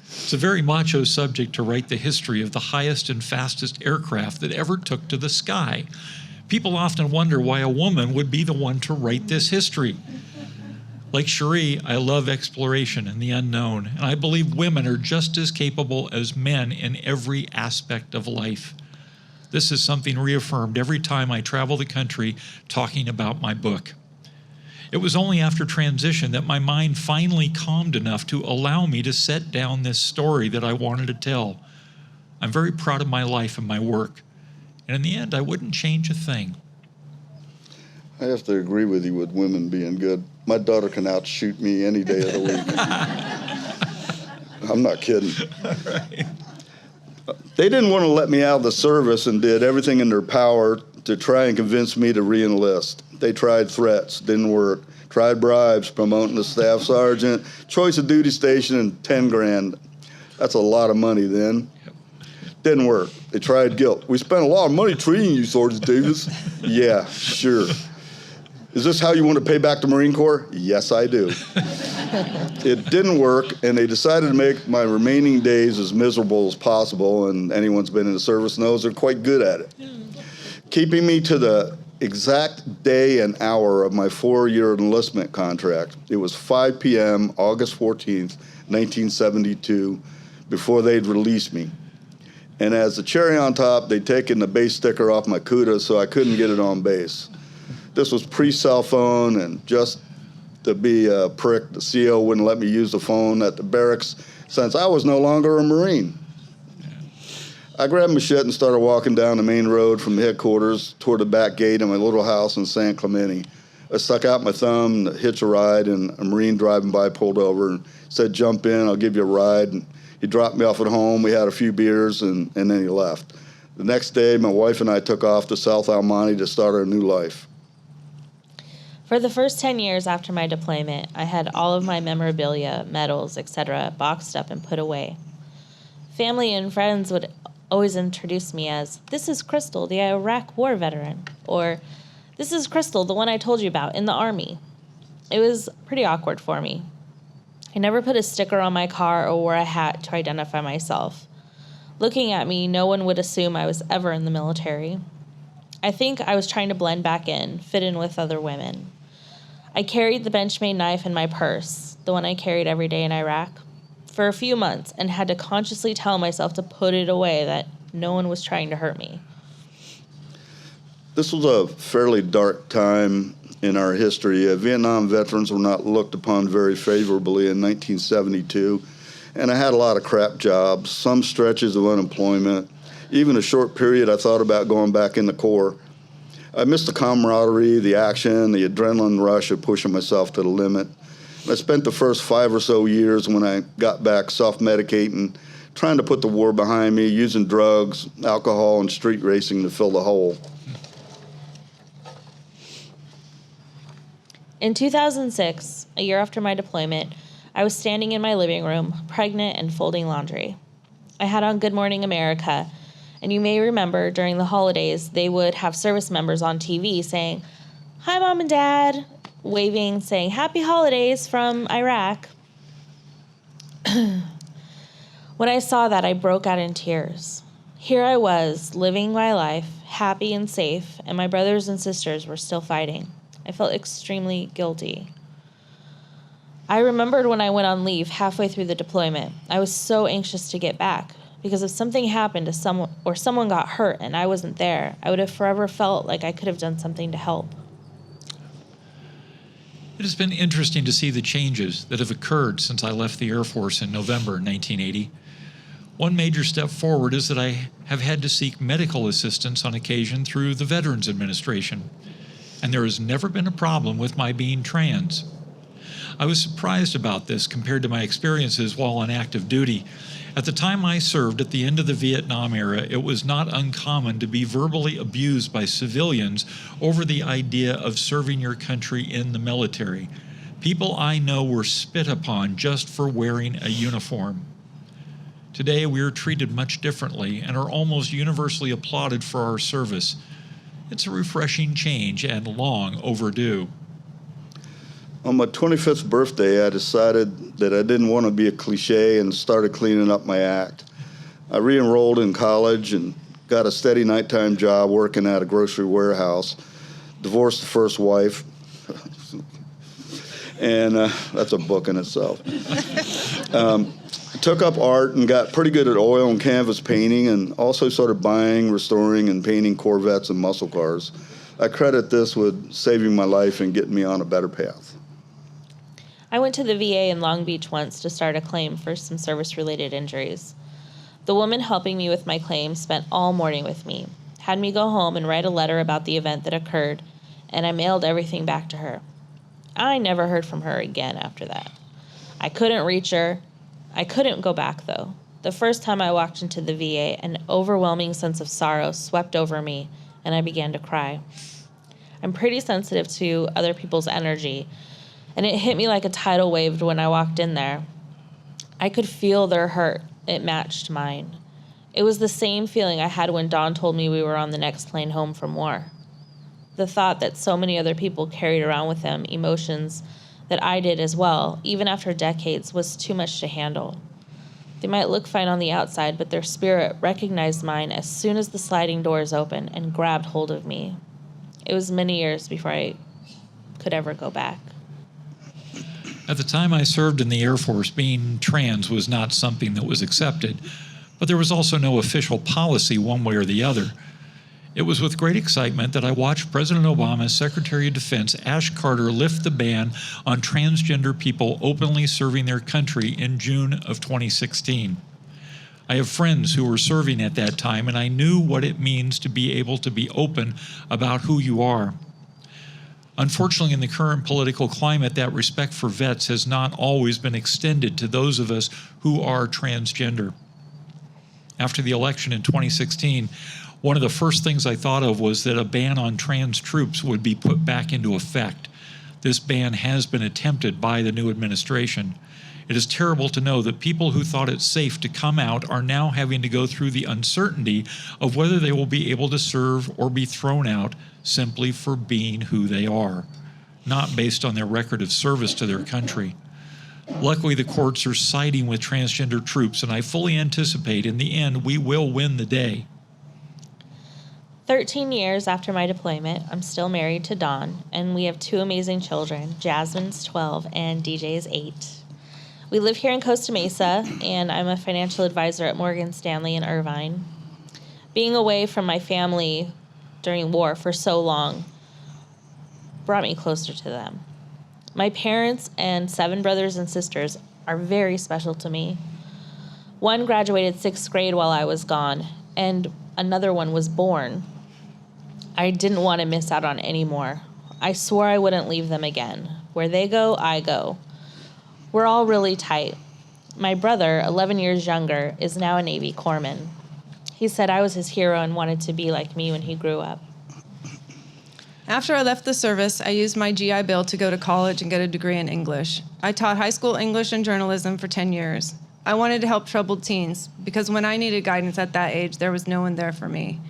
Speaker 2: It's a very macho subject to write the history of the highest and fastest aircraft that ever took to the sky. People often wonder why a woman would be the one to write this history. Like Cherie, I love exploration and the unknown, and I believe women are just as capable as men in every aspect of life. This is something reaffirmed every time I travel the country talking about my book. It was only after transition that my mind finally calmed enough to allow me to set down this story that I wanted to tell. I'm very proud of my life and my work, and in the end, I wouldn't change a thing.
Speaker 5: I have to agree with you with women being good. My daughter can outshoot me any day of the week. I'm not kidding.
Speaker 2: Right.
Speaker 5: They didn't want to let me out of the service and did everything in their power to try and convince me to re-enlist. They tried threats, didn't work. Tried bribes, promoting the staff sergeant, choice of duty station, and 10 grand. That's a lot of money then. Didn't work. They tried guilt. We spent a lot of money treating you, Sergeant Davis. Yeah, sure. Is this how you want to pay back the Marine Corps? Yes, I do. It didn't work, and they decided to make my remaining days as miserable as possible, and anyone's been in the service knows they're quite good at it. Keeping me to the exact day and hour of my 4-year enlistment contract. It was 5 p.m., August 14th, 1972, before they'd release me. And as the cherry on top, they'd taken the base sticker off my CUDA, so I couldn't get it on base. This was pre-cell phone, and just to be a prick, the CO wouldn't let me use the phone at the barracks since I was no longer a Marine. I grabbed my shit and started walking down the main road from headquarters toward the back gate of my little house in San Clemente. I stuck out my thumb to hitch a ride, and a Marine driving by pulled over and said, "Jump in, I'll give you a ride." And he dropped me off at home. We had a few beers, and then he left. The next day, my wife and I took off to South Almonte to start our new life.
Speaker 4: For the first 10 years after my deployment, I had all of my memorabilia, medals, etc. boxed up and put away. Family and friends would always introduce me as, "This is Crystal, the Iraq War veteran," or "This is Crystal, the one I told you about in the Army." It was pretty awkward for me. I never put a sticker on my car or wore a hat to identify myself. Looking at me, no one would assume I was ever in the military. I think I was trying to blend back in, fit in with other women. I carried the Benchmade knife in my purse, the one I carried every day in Iraq, for a few months and had to consciously tell myself to put it away, that no one was trying to hurt me.
Speaker 5: This was a fairly dark time in our history. Vietnam veterans were not looked upon very favorably in 1972, and I had a lot of crap jobs, some stretches of unemployment. Even a short period I thought about going back in the Corps. I missed the camaraderie, the action, the adrenaline rush of pushing myself to the limit. I spent the first 5 or so years when I got back self-medicating, trying to put the war behind me, using drugs, alcohol, and street racing to fill the hole.
Speaker 4: In 2006, a year after my deployment, I was standing in my living room, pregnant and folding laundry. I had on Good Morning America, and you may remember during the holidays, they would have service members on TV saying, "Hi, Mom and Dad," waving, saying, "Happy Holidays from Iraq." When I saw that, I broke out in tears. Here I was, living my life, happy and safe, and my brothers and sisters were still fighting. I felt extremely guilty. I remembered when I went on leave halfway through the deployment. I was so anxious to get back, because if something happened to someone or someone got hurt and I wasn't there, I would have forever felt like I could have done something to help.
Speaker 2: It has been interesting to see the changes that have occurred since I left the Air Force in November 1980. One major step forward is that I have had to seek medical assistance on occasion through the Veterans Administration, and there has never been a problem with my being trans. I was surprised about this compared to my experiences while on active duty. At the time I served at the end of the Vietnam era, it was not uncommon to be verbally abused by civilians over the idea of serving your country in the military. People I know were spit upon just for wearing a uniform. Today, we are treated much differently and are almost universally applauded for our service. It's a refreshing change and long overdue.
Speaker 5: On my 25th birthday, I decided that I didn't want to be a cliche and started cleaning up my act. I re-enrolled in college and got a steady nighttime job working at a grocery warehouse, divorced the first wife, and that's a book in itself. Took up art and got pretty good at oil and canvas painting, and also started buying, restoring, and painting Corvettes and muscle cars. I credit this with saving my life and getting me on a better path.
Speaker 4: I went to the VA in Long Beach once to start a claim for some service-related injuries. The woman helping me with my claim spent all morning with me, had me go home and write a letter about the event that occurred, and I mailed everything back to her. I never heard from her again after that. I couldn't reach her. I couldn't go back, though. The first time I walked into the VA, an overwhelming sense of sorrow swept over me, and I began to cry. I'm pretty sensitive to other people's energy, and it hit me like a tidal wave when I walked in there. I could feel their hurt. It matched mine. It was the same feeling I had when Don told me we were on the next plane home from war. The thought that so many other people carried around with them emotions that I did as well, even after decades, was too much to handle. They might look fine on the outside, but their spirit recognized mine as soon as the sliding doors opened and grabbed hold of me. It was many years before I could ever go back.
Speaker 2: At the time I served in the Air Force, being trans was not something that was accepted, but there was also no official policy one way or the other. It was with great excitement that I watched President Obama's Secretary of Defense, Ash Carter, lift the ban on transgender people openly serving their country in June of 2016. I have friends who were serving at that time, and I knew what it means to be able to be open about who you are. Unfortunately, in the current political climate, that respect for vets has not always been extended to those of us who are transgender. After the election in 2016, one of the first things I thought of was that a ban on trans troops would be put back into effect. This ban has been attempted by the new administration. It is terrible to know that people who thought it safe to come out are now having to go through the uncertainty of whether they will be able to serve or be thrown out simply for being who they are, not based on their record of service to their country. Luckily, the courts are siding with transgender troops, and I fully anticipate in the end we will win the day.
Speaker 4: 13 years after my deployment, I'm still married to Dawn, and we have two amazing children. Jasmine's 12 and DJ's 8. We live here in Costa Mesa, and I'm a financial advisor at Morgan Stanley in Irvine. Being away from my family during war for so long brought me closer to them. My parents and 7 brothers and sisters are very special to me. One graduated 6th grade while I was gone, and another one was born. I didn't want to miss out on any more. I swore I wouldn't leave them again. Where they go, I go. We're all really tight. My brother, 11 years younger, is now a Navy corpsman. He said I was his hero and wanted to be like me when he grew up.
Speaker 3: After I left the service, I used my GI Bill to go to college and get a degree in English. I taught high school English and journalism for 10 years. I wanted to help troubled teens because when I needed guidance at that age, there was no one there for me.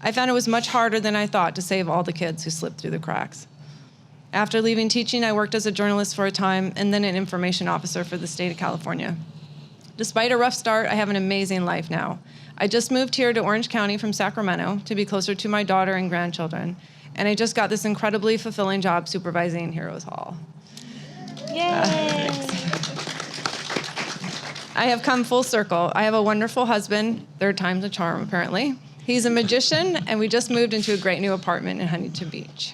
Speaker 3: I found it was much harder than I thought to save all the kids who slipped through the cracks. After leaving teaching, I worked as a journalist for a time and then an information officer for the state of California. Despite a rough start, I have an amazing life now. I just moved here to Orange County from Sacramento to be closer to my daughter and grandchildren, and I just got this incredibly fulfilling job supervising Heroes Hall.
Speaker 4: Yay!
Speaker 3: I have come full circle. I have a wonderful husband, 3rd time's a charm apparently. He's a magician, and we just moved into a great new apartment in Huntington Beach.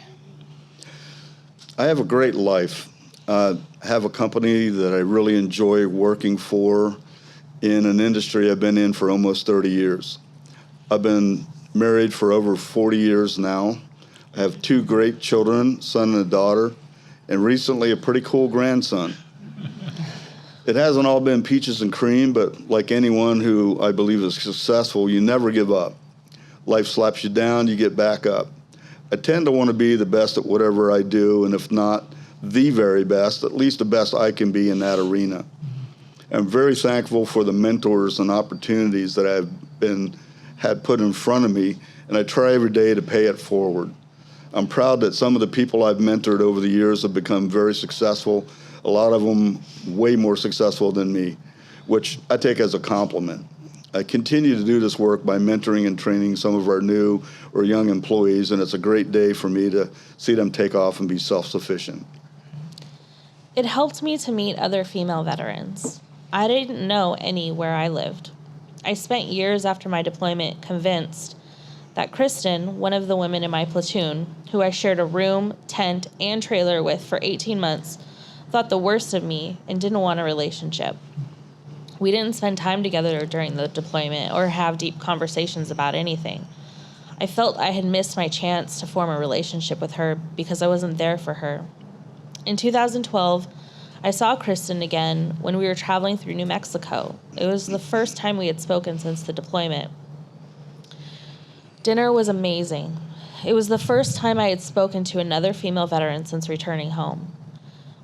Speaker 5: I have a great life. I have a company that I really enjoy working for in an industry I've been in for almost 30 years. I've been married for over 40 years now. I have 2 great children, son and a daughter, and recently a pretty cool grandson. It hasn't all been peaches and cream, but like anyone who I believe is successful, you never give up. Life slaps you down, you get back up. I tend to want to be the best at whatever I do, and if not the very best, at least the best I can be in that arena. I'm very thankful for the mentors and opportunities that I've had put in front of me, and I try every day to pay it forward. I'm proud that some of the people I've mentored over the years have become very successful, a lot of them way more successful than me, which I take as a compliment. I continue to do this work by mentoring and training some of our new or young employees, and it's a great day for me to see them take off and be self-sufficient.
Speaker 4: It helped me to meet other female veterans. I didn't know any where I lived. I spent years after my deployment convinced that Kristen, one of the women in my platoon, who I shared a room, tent, and trailer with for 18 months, thought the worst of me and didn't want a relationship. We didn't spend time together during the deployment or have deep conversations about anything. I felt I had missed my chance to form a relationship with her because I wasn't there for her. In 2012, I saw Kristen again when we were traveling through New Mexico. It was the first time we had spoken since the deployment. Dinner was amazing. It was the first time I had spoken to another female veteran since returning home.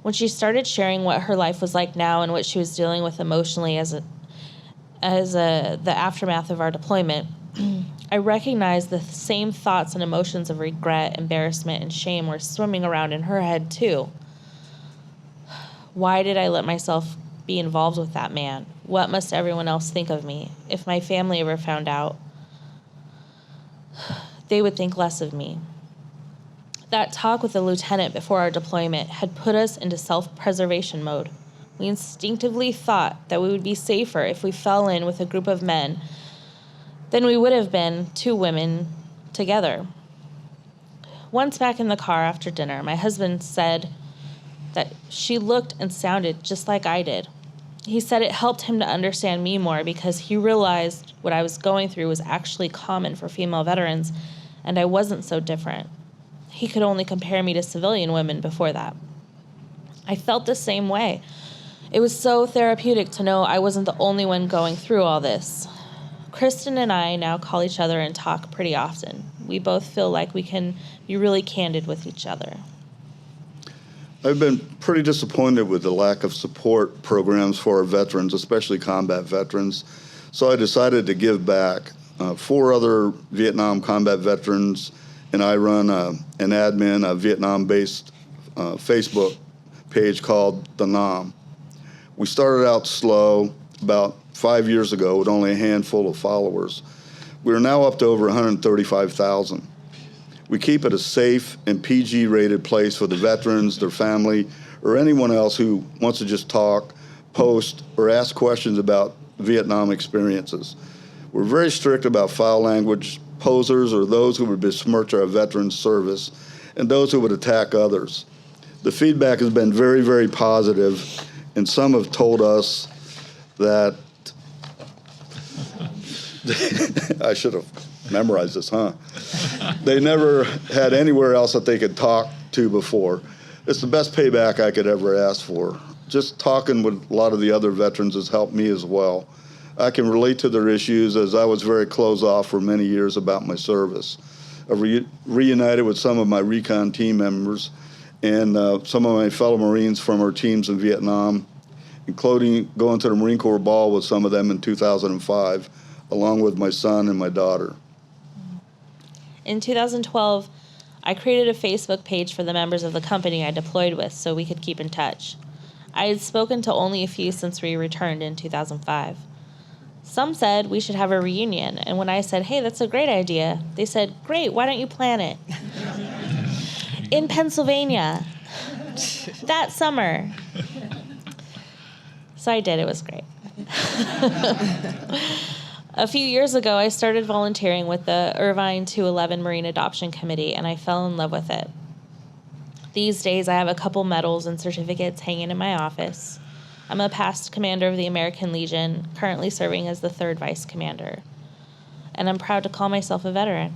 Speaker 4: When she started sharing what her life was like now and what she was dealing with emotionally as the aftermath of our deployment, I recognized the same thoughts and emotions of regret, embarrassment, and shame were swimming around in her head too. Why did I let myself be involved with that man? What must everyone else think of me? If my family ever found out, they would think less of me. That talk with the lieutenant before our deployment had put us into self-preservation mode. We instinctively thought that we would be safer if we fell in with a group of men than we would have been two women together. Once back in the car after dinner, my husband said that she looked and sounded just like I did. He said it helped him to understand me more because he realized what I was going through was actually common for female veterans, and I wasn't so different. He could only compare me to civilian women before that. I felt the same way. It was so therapeutic to know I wasn't the only one going through all this. Kristen and I now call each other and talk pretty often. We both feel like we can be really candid with each other.
Speaker 5: I've been pretty disappointed with the lack of support programs for our veterans, especially combat veterans, so I decided to give back. 4 other Vietnam combat veterans and I run an admin, a Vietnam-based Facebook page called The Nam. We started out slow about 5 years ago with only a handful of followers. We are now up to over 135,000. We keep it a safe and PG-rated place for the veterans, their family, or anyone else who wants to just talk, post, or ask questions about Vietnam experiences. We're very strict about foul language, posers, or those who would besmirch our veterans' service, and those who would attack others. The feedback has been very, very positive, and some have told us that I should have memorized this, huh? They never had anywhere else that they could talk to before. It's the best payback I could ever ask for. Just talking with a lot of the other veterans has helped me as well. I can relate to their issues as I was very closed off for many years about my service. I reunited with some of my recon team members and some of my fellow Marines from our teams in Vietnam, including going to the Marine Corps Ball with some of them in 2005, along with my son and my daughter.
Speaker 4: In 2012, I created a Facebook page for the members of the company I deployed with so we could keep in touch. I had spoken to only a few since we returned in 2005. Some said we should have a reunion, and when I said, hey, that's a great idea, they said, great, why don't you plan it? In Pennsylvania, that summer. So I did, it was great. A few years ago, I started volunteering with the Irvine 211 Marine Adoption Committee, and I fell in love with it. These days, I have a couple medals and certificates hanging in my office. I'm a past commander of the American Legion, currently serving as the 3rd Vice Commander. And I'm proud to call myself a veteran.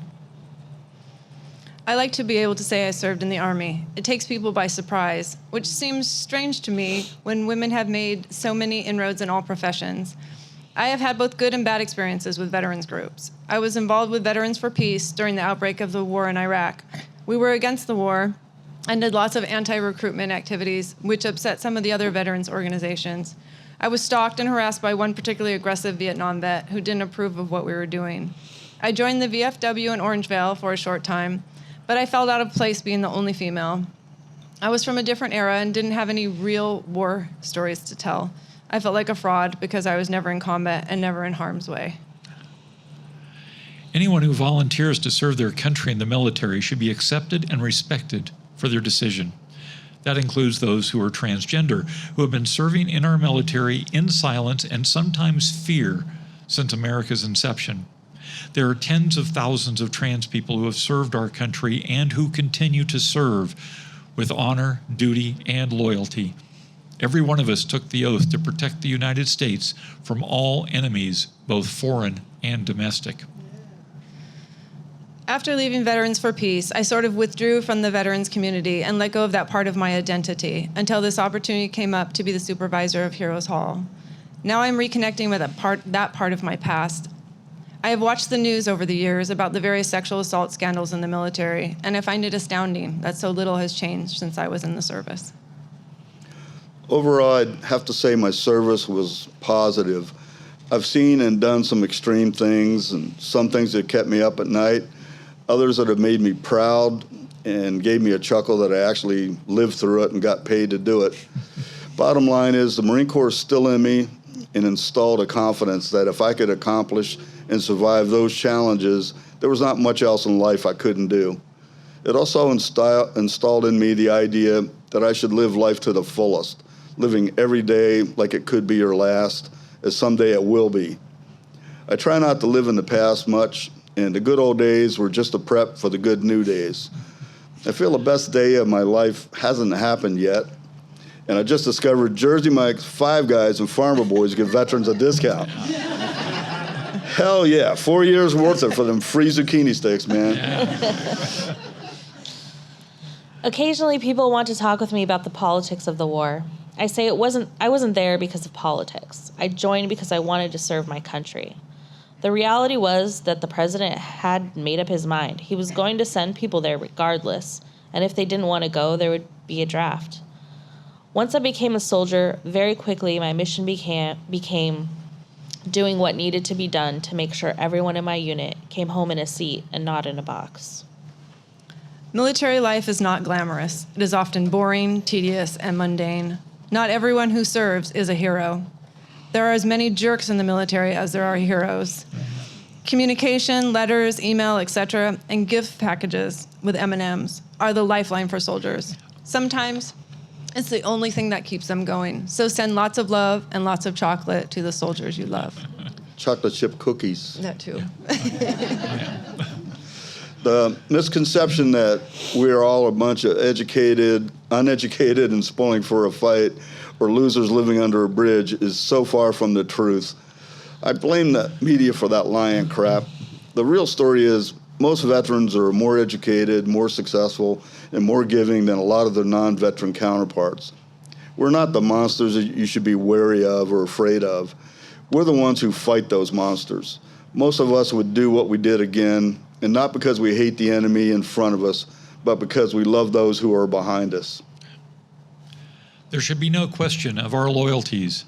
Speaker 3: I like to be able to say I served in the Army. It takes people by surprise, which seems strange to me when women have made so many inroads in all professions. I have had both good and bad experiences with veterans groups. I was involved with Veterans for Peace during the outbreak of the war in Iraq. We were against the war and did lots of anti-recruitment activities, which upset some of the other veterans organizations. I was stalked and harassed by one particularly aggressive Vietnam vet who didn't approve of what we were doing. I joined the VFW in Orangevale for a short time, but I felt out of place being the only female. I was from a different era and didn't have any real war stories to tell. I felt like a fraud because I was never in combat and never in harm's way.
Speaker 2: Anyone who volunteers to serve their country in the military should be accepted and respected for their decision. That includes those who are transgender, who have been serving in our military in silence and sometimes fear since America's inception. There are tens of thousands of trans people who have served our country and who continue to serve with honor, duty, and loyalty. Every one of us took the oath to protect the United States from all enemies, both foreign and domestic.
Speaker 3: After leaving Veterans for Peace, I sort of withdrew from the veterans community and let go of that part of my identity until this opportunity came up to be the supervisor of Heroes Hall. Now I'm reconnecting with that part of my past. I have watched the news over the years about the various sexual assault scandals in the military, and I find it astounding that so little has changed since I was in the service.
Speaker 5: Overall, I'd have to say my service was positive. I've seen and done some extreme things, and some things that kept me up at night, others that have made me proud and gave me a chuckle that I actually lived through it and got paid to do it. Bottom line is the Marine Corps is still in me and installed a confidence that if I could accomplish and survive those challenges, there was not much else in life I couldn't do. It also installed in me the idea that I should live life to the fullest, living every day like it could be your last, as someday it will be. I try not to live in the past much, and the good old days were just a prep for the good new days. I feel the best day of my life hasn't happened yet, and I just discovered Jersey Mike's Five Guys and Farmer Boys give veterans a discount. Hell yeah, 4 years worth it for them free zucchini sticks, man.
Speaker 2: Yeah.
Speaker 4: Occasionally, people want to talk with me about the politics of the war. I say I wasn't there because of politics. I joined because I wanted to serve my country. The reality was that the president had made up his mind. He was going to send people there regardless, and if they didn't want to go, there would be a draft. Once I became a soldier, very quickly my mission became doing what needed to be done to make sure everyone in my unit came home in a seat and not in a box.
Speaker 3: Military life is not glamorous. It is often boring, tedious, and mundane. Not everyone who serves is a hero. There are as many jerks in the military as there are heroes. Communication, letters, email, etc., and gift packages with M&Ms are the lifeline for soldiers. Sometimes it's the only thing that keeps them going. So send lots of love and lots of chocolate to the soldiers you love.
Speaker 5: Chocolate chip cookies.
Speaker 3: That too.
Speaker 5: The misconception that we're all a bunch of uneducated and spoiling for a fight or losers living under a bridge is so far from the truth. I blame the media for that lying crap. The real story is most veterans are more educated, more successful, and more giving than a lot of their non-veteran counterparts. We're not the monsters that you should be wary of or afraid of. We're the ones who fight those monsters. Most of us would do what we did again, and not because we hate the enemy in front of us, but because we love those who are behind us.
Speaker 2: There should be no question of our loyalties.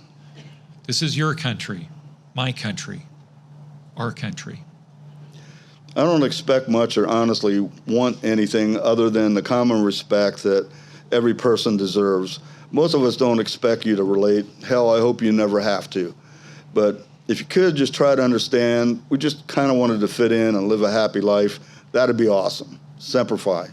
Speaker 2: This is your country, my country, our country.
Speaker 5: I don't expect much or honestly want anything other than the common respect that every person deserves. Most of us don't expect you to relate. Hell, I hope you never have to. But if you could just try to understand, we just kind of wanted to fit in and live a happy life, that'd be awesome. Semper Fi.